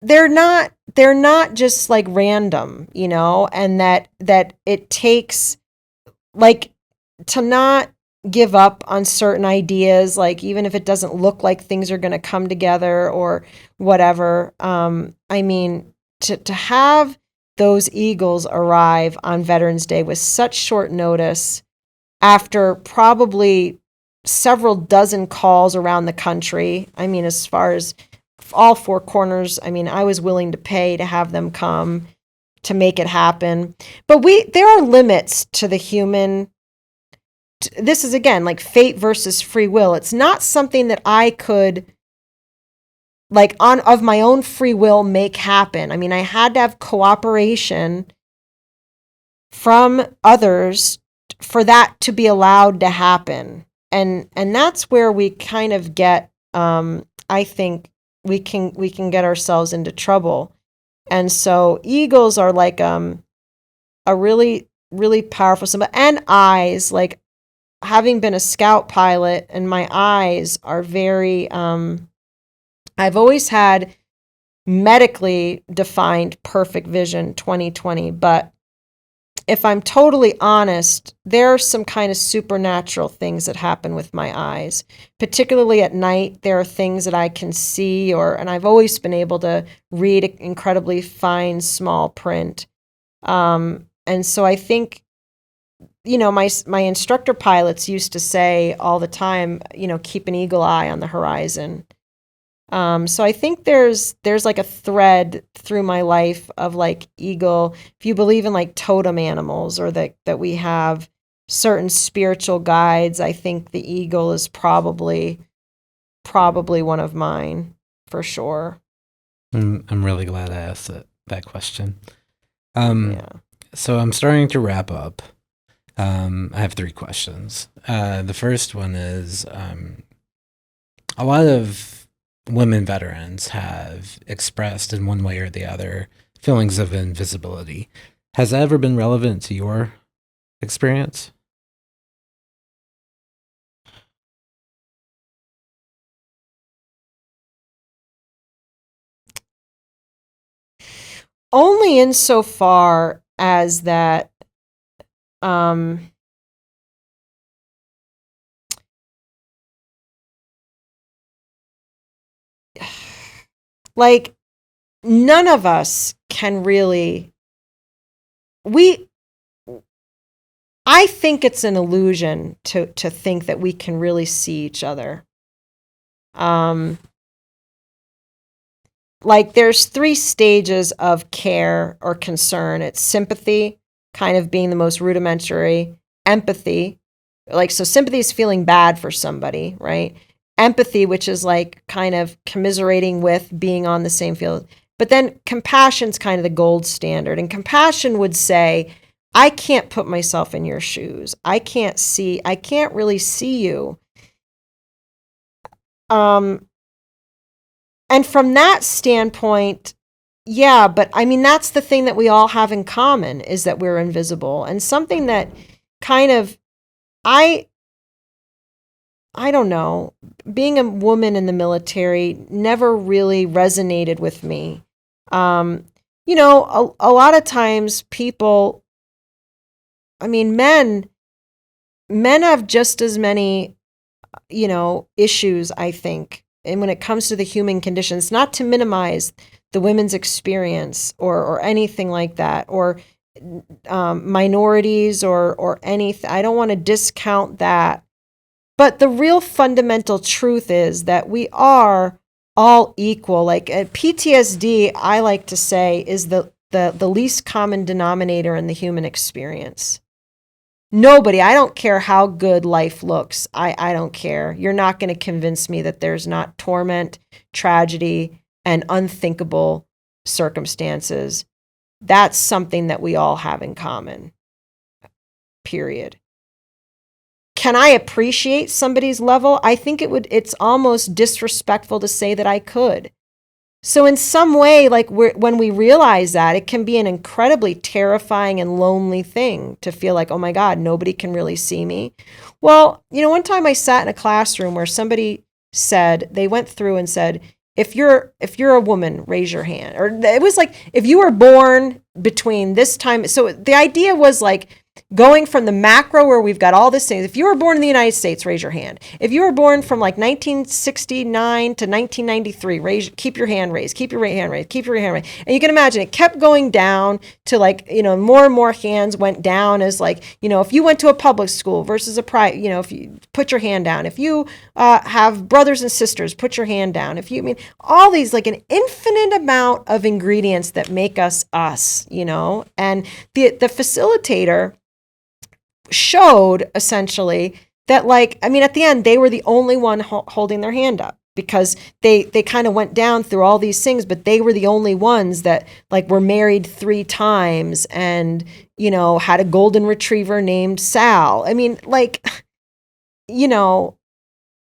they're not just like random, and that it takes like to not give up on certain ideas, like even if it doesn't look like things are going to come together or whatever. To have those eagles arrive on Veterans Day with such short notice after probably several dozen calls around the country. As far as all four corners, I was willing to pay to have them come to make it happen. But there are limits to the human. This is again like fate versus free will. It's not something that I could of my own free will make happen. I had to have cooperation from others for that to be allowed to happen. And that's where we kind of get I think we can get ourselves into trouble. And so eagles are like a really, really powerful symbol. And eyes, like having been a scout pilot, and my eyes are very, I've always had medically defined perfect vision 20/20, but if I'm totally honest, there are some kind of supernatural things that happen with my eyes. Particularly at night, there are things that I can see, and I've always been able to read incredibly fine, small print. And so I think, my instructor pilots used to say all the time, keep an eagle eye on the horizon. So I think there's like a thread through my life of like eagle. If you believe in like totem animals, or that we have certain spiritual guides, I think the eagle is probably one of mine for sure. I'm really glad I asked that question. Yeah. So I'm starting to wrap up. I have 3 questions. The first one is, a lot of women veterans have expressed in one way or the other feelings of invisibility. Has that ever been relevant to your experience? Only insofar as that, like none of us can really, I think it's an illusion to think that we can really see each other. Like there's 3 stages of care or concern. It's sympathy, kind of being the most rudimentary, empathy. Like, so sympathy is feeling bad for somebody, right? Empathy, which is like kind of commiserating with, being on the same field. But then compassion's kind of the gold standard. And compassion would say, I can't put myself in your shoes. I can't really see you. And from that standpoint, yeah, but I mean, that's the thing that we all have in common, is that we're invisible. And something that kind of, I don't know, being a woman in the military never really resonated with me. You know, a lot of times people, I mean, men have just as many, you know, issues, I think. And when it comes to the human conditions, not to minimize the women's experience or anything like that, or minorities or anything. I don't want to discount that. But the real fundamental truth is that we are all equal. Like PTSD, I like to say, is the least common denominator in the human experience. Nobody, I don't care how good life looks. I don't care. You're not going to convince me that there's not torment, tragedy, and unthinkable circumstances. That's something that we all have in common. Period. Can I appreciate somebody's level? I think it's almost disrespectful to say that I could. So in some way, like when we realize that, it can be an incredibly terrifying and lonely thing to feel like, oh my God, nobody can really see me. Well, you know, one time I sat in a classroom where somebody said, they went through and said, if you're a woman, raise your hand. Or it was like, if you were born between this time. So the idea was like, going from the macro where we've got all these things. If you were born in the United States, raise your hand. If you were born from like 1969 to 1993, keep your hand raised, keep your hand raised, keep your hand raised. And you can imagine it kept going down to like, you know, more and more hands went down as like, you know, if you went to a public school versus a private, you know, if you put your hand down, if you have brothers and sisters, put your hand down. If you, I mean, all these, like an infinite amount of ingredients that make us us, you know, and the facilitator showed essentially that, like, I mean, at the end, they were the only one holding their hand up, because they kind of went down through all these things, but they were the only ones that like were married 3 times and, you know, had a golden retriever named Sal. I mean, like, you know,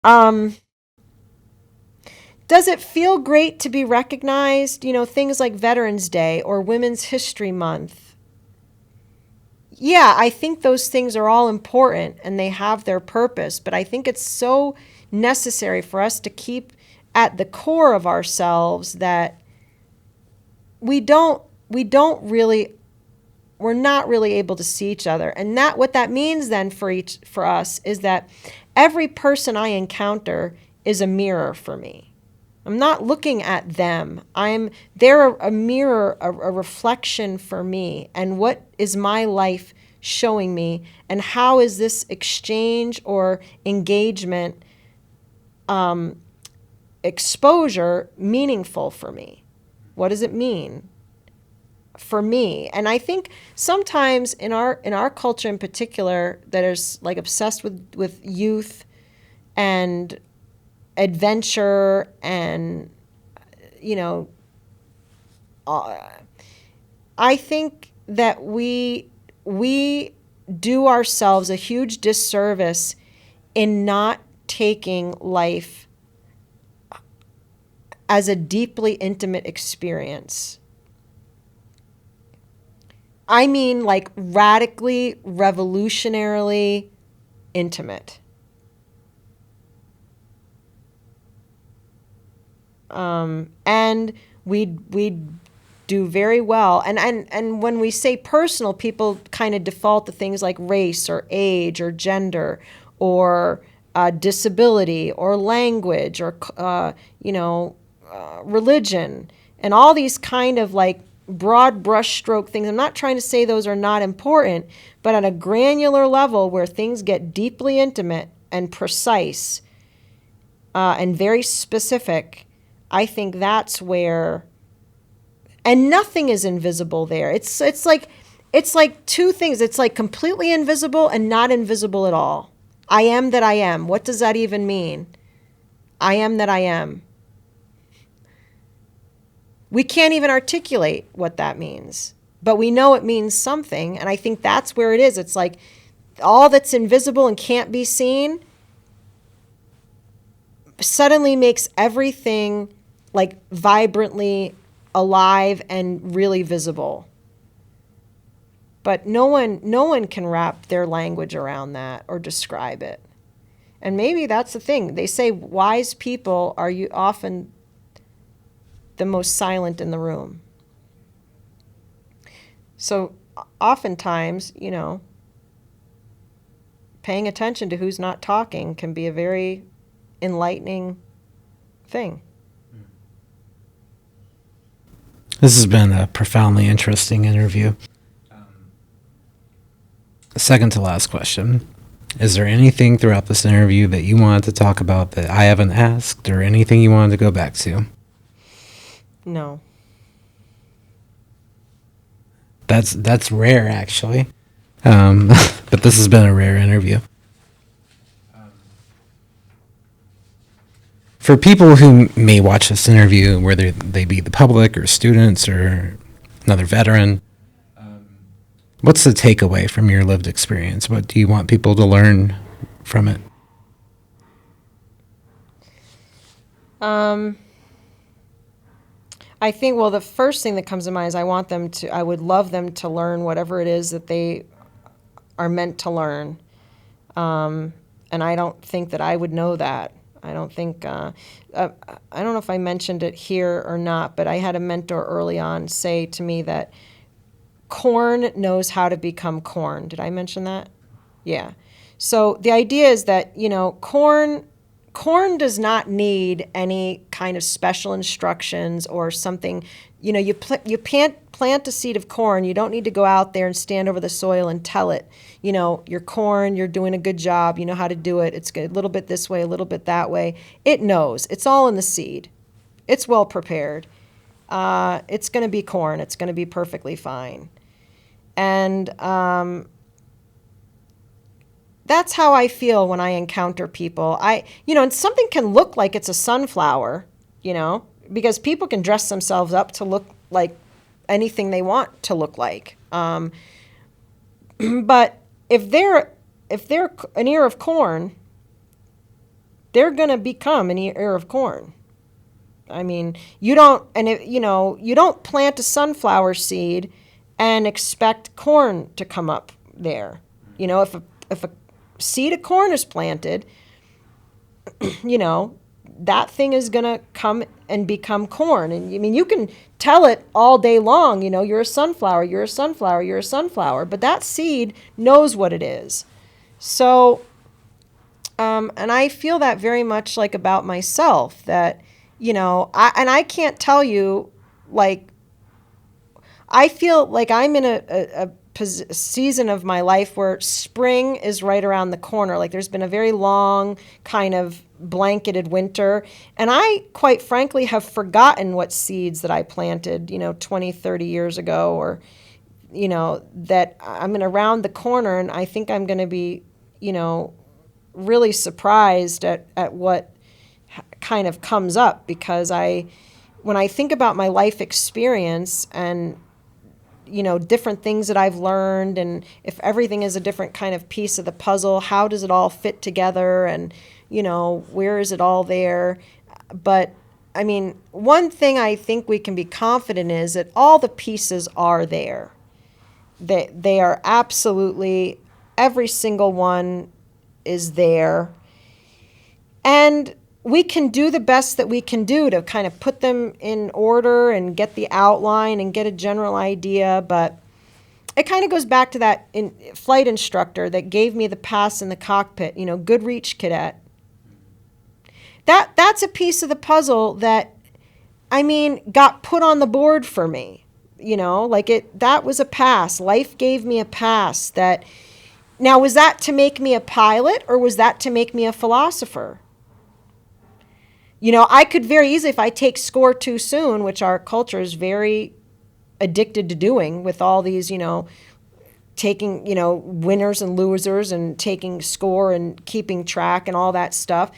does it feel great to be recognized? You know, things like Veterans Day or Women's History Month. Yeah, I think those things are all important and they have their purpose, but I think it's so necessary for us to keep at the core of ourselves that we're not really able to see each other. And that, what that means then for us is that every person I encounter is a mirror for me. I'm not looking at them. They're a mirror, a reflection for me. And what is my life showing me? And how is this exchange or engagement, exposure meaningful for me? What does it mean for me? And I think sometimes in our culture in particular, that is like obsessed with youth and adventure and, you know, I think that we do ourselves a huge disservice in not taking life as a deeply intimate experience. I mean, like radically, revolutionarily intimate. And we do very well. And when we say personal, people kind of default to things like race or age or gender or disability or language or, religion, and all these kind of like broad brushstroke things. I'm not trying to say those are not important, but at a granular level where things get deeply intimate and precise and very specific, I think that's where, and nothing is invisible there. It's like two things. It's like completely invisible and not invisible at all. I am that I am. What does that even mean? I am that I am. We can't even articulate what that means, but we know it means something. And I think that's where it is. It's like all that's invisible and can't be seen suddenly makes everything like vibrantly alive and really visible. But no one can wrap their language around that or describe it. And maybe that's the thing. They say wise people are often the most silent in the room. So oftentimes, paying attention to who's not talking can be a very enlightening thing. This has been a profoundly interesting interview. Second to last question. Is there anything throughout this interview that you wanted to talk about that I haven't asked, or anything you wanted to go back to? No. That's rare, actually. But this has been a rare interview. For people who may watch this interview, whether they be the public or students or another veteran, what's the takeaway from your lived experience? What do you want people to learn from it? I think, well, the first thing that comes to mind is I would love them to learn whatever it is that they are meant to learn. And I don't think that I would know that. I don't think, I don't know if I mentioned it here or not, but I had a mentor early on say to me that corn knows how to become corn. Did I mention that? Yeah. So the idea is that, corn does not need any kind of special instructions or something. You plant a seed of corn. You don't need to go out there and stand over the soil and tell it, you're corn, you're doing a good job, you know how to do it. It's a little bit this way, a little bit that way. It knows. It's all in the seed. It's well prepared. It's going to be corn. It's going to be perfectly fine. And that's how I feel when I encounter people. And something can look like it's a sunflower, because people can dress themselves up to look like anything they want to look like. But if they're an ear of corn, they're going to become an ear of corn. I mean, you don't plant a sunflower seed and expect corn to come up there. If a seed of corn is planted, that thing is going to come and become corn. And you can tell it all day long, you're a sunflower, you're a sunflower, you're a sunflower, but that seed knows what it is. So, and I feel that very much like about myself, that, I can't tell you, like, I feel like I'm in a season of my life where spring is right around the corner. Like there's been a very long kind of blanketed winter. And I, quite frankly, have forgotten what seeds that I planted, 20, 30 years ago, or, that I'm going to round the corner and I think I'm going to be, really surprised at what kind of comes up, because when I think about my life experience and different things that I've learned, and if everything is a different kind of piece of the puzzle, how does it all fit together, and, where is it all there? But, one thing I think we can be confident is that all the pieces are there. They are absolutely, every single one is there. And we can do the best that we can do to kind of put them in order and get the outline and get a general idea. But it kind of goes back to that flight instructor that gave me the pass in the cockpit, good reach, cadet. That's a piece of the puzzle that, got put on the board for me. that was a pass. Life gave me a pass. Now, was that to make me a pilot, or was that to make me a philosopher? I could very easily, if I take score too soon, which our culture is very addicted to doing with all these, taking, winners and losers and taking score and keeping track and all that stuff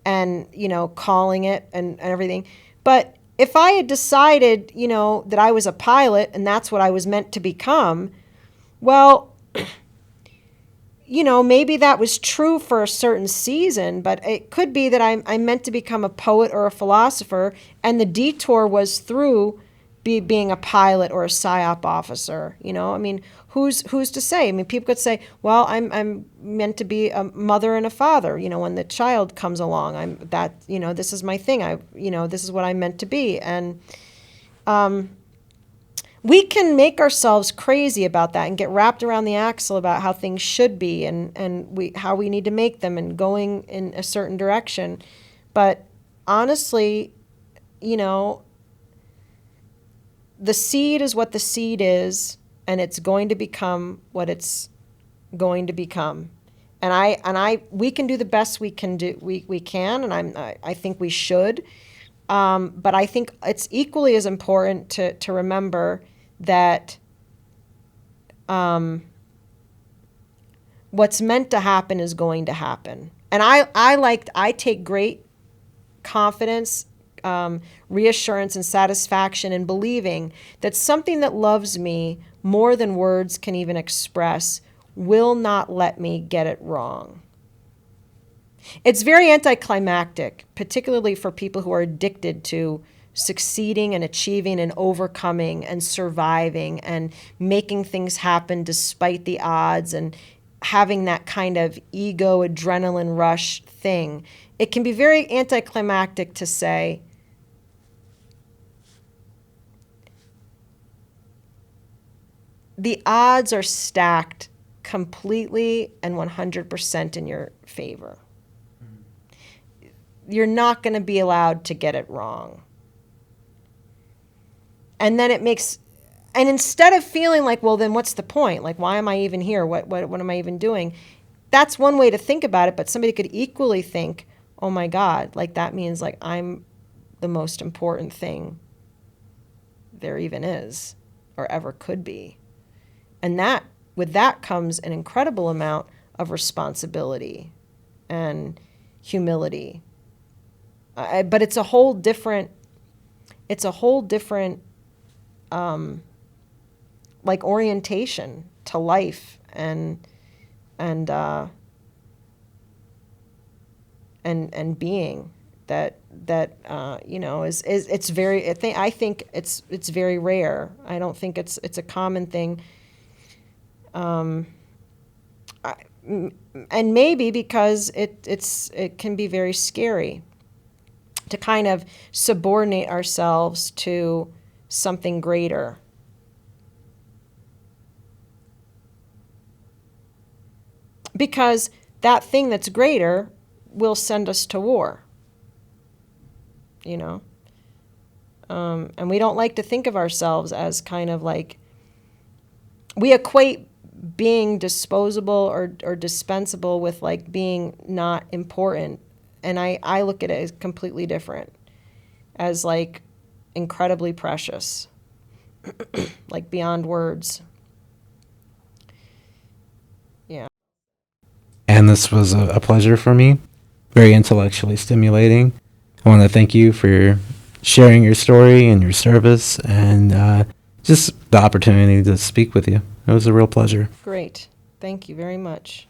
and, calling it and everything. But if I had decided, that I was a pilot and that's what I was meant to become, well, maybe that was true for a certain season, but it could be that I'm meant to become a poet or a philosopher, and the detour was through being a pilot or a PSYOP officer. Who's to say? People could say, well, I'm meant to be a mother and a father. When the child comes along, this is my thing. This is what I'm meant to be. And we can make ourselves crazy about that and get wrapped around the axle about how things should be and how we need to make them and going in a certain direction. But honestly, the seed is what the seed is, and it's going to become what it's going to become. And we can do the best we can do. We can, and I think we should. But I think it's equally as important to remember that what's meant to happen is going to happen. And I take great confidence, reassurance, and satisfaction in believing that something that loves me more than words can even express will not let me get it wrong. It's very anticlimactic, particularly for people who are addicted to succeeding and achieving and overcoming and surviving and making things happen despite the odds and having that kind of ego adrenaline rush thing. It can be very anticlimactic to say, the odds are stacked completely and 100% in your favor. You're not going to be allowed to get it wrong. And then and instead of feeling like, well, then what's the point? Like, why am I even here? What am I even doing? That's one way to think about it, but somebody could equally think, oh my God, like that means like I'm the most important thing there even is or ever could be. And with that comes an incredible amount of responsibility and humility. But it's a whole different like orientation to life and being that is it's very, I think it's very rare. I don't think it's a common thing. And maybe because it can be very scary to kind of subordinate ourselves to something greater. Because that thing that's greater will send us to war, and we don't like to think of ourselves as kind of like, we equate being disposable or dispensable with like being not important. And I look at it as completely different, as like incredibly precious, like beyond words. Yeah. And this was a pleasure for me, very intellectually stimulating. I want to thank you for sharing your story and your service and just the opportunity to speak with you. It was a real pleasure. Great. Thank you very much.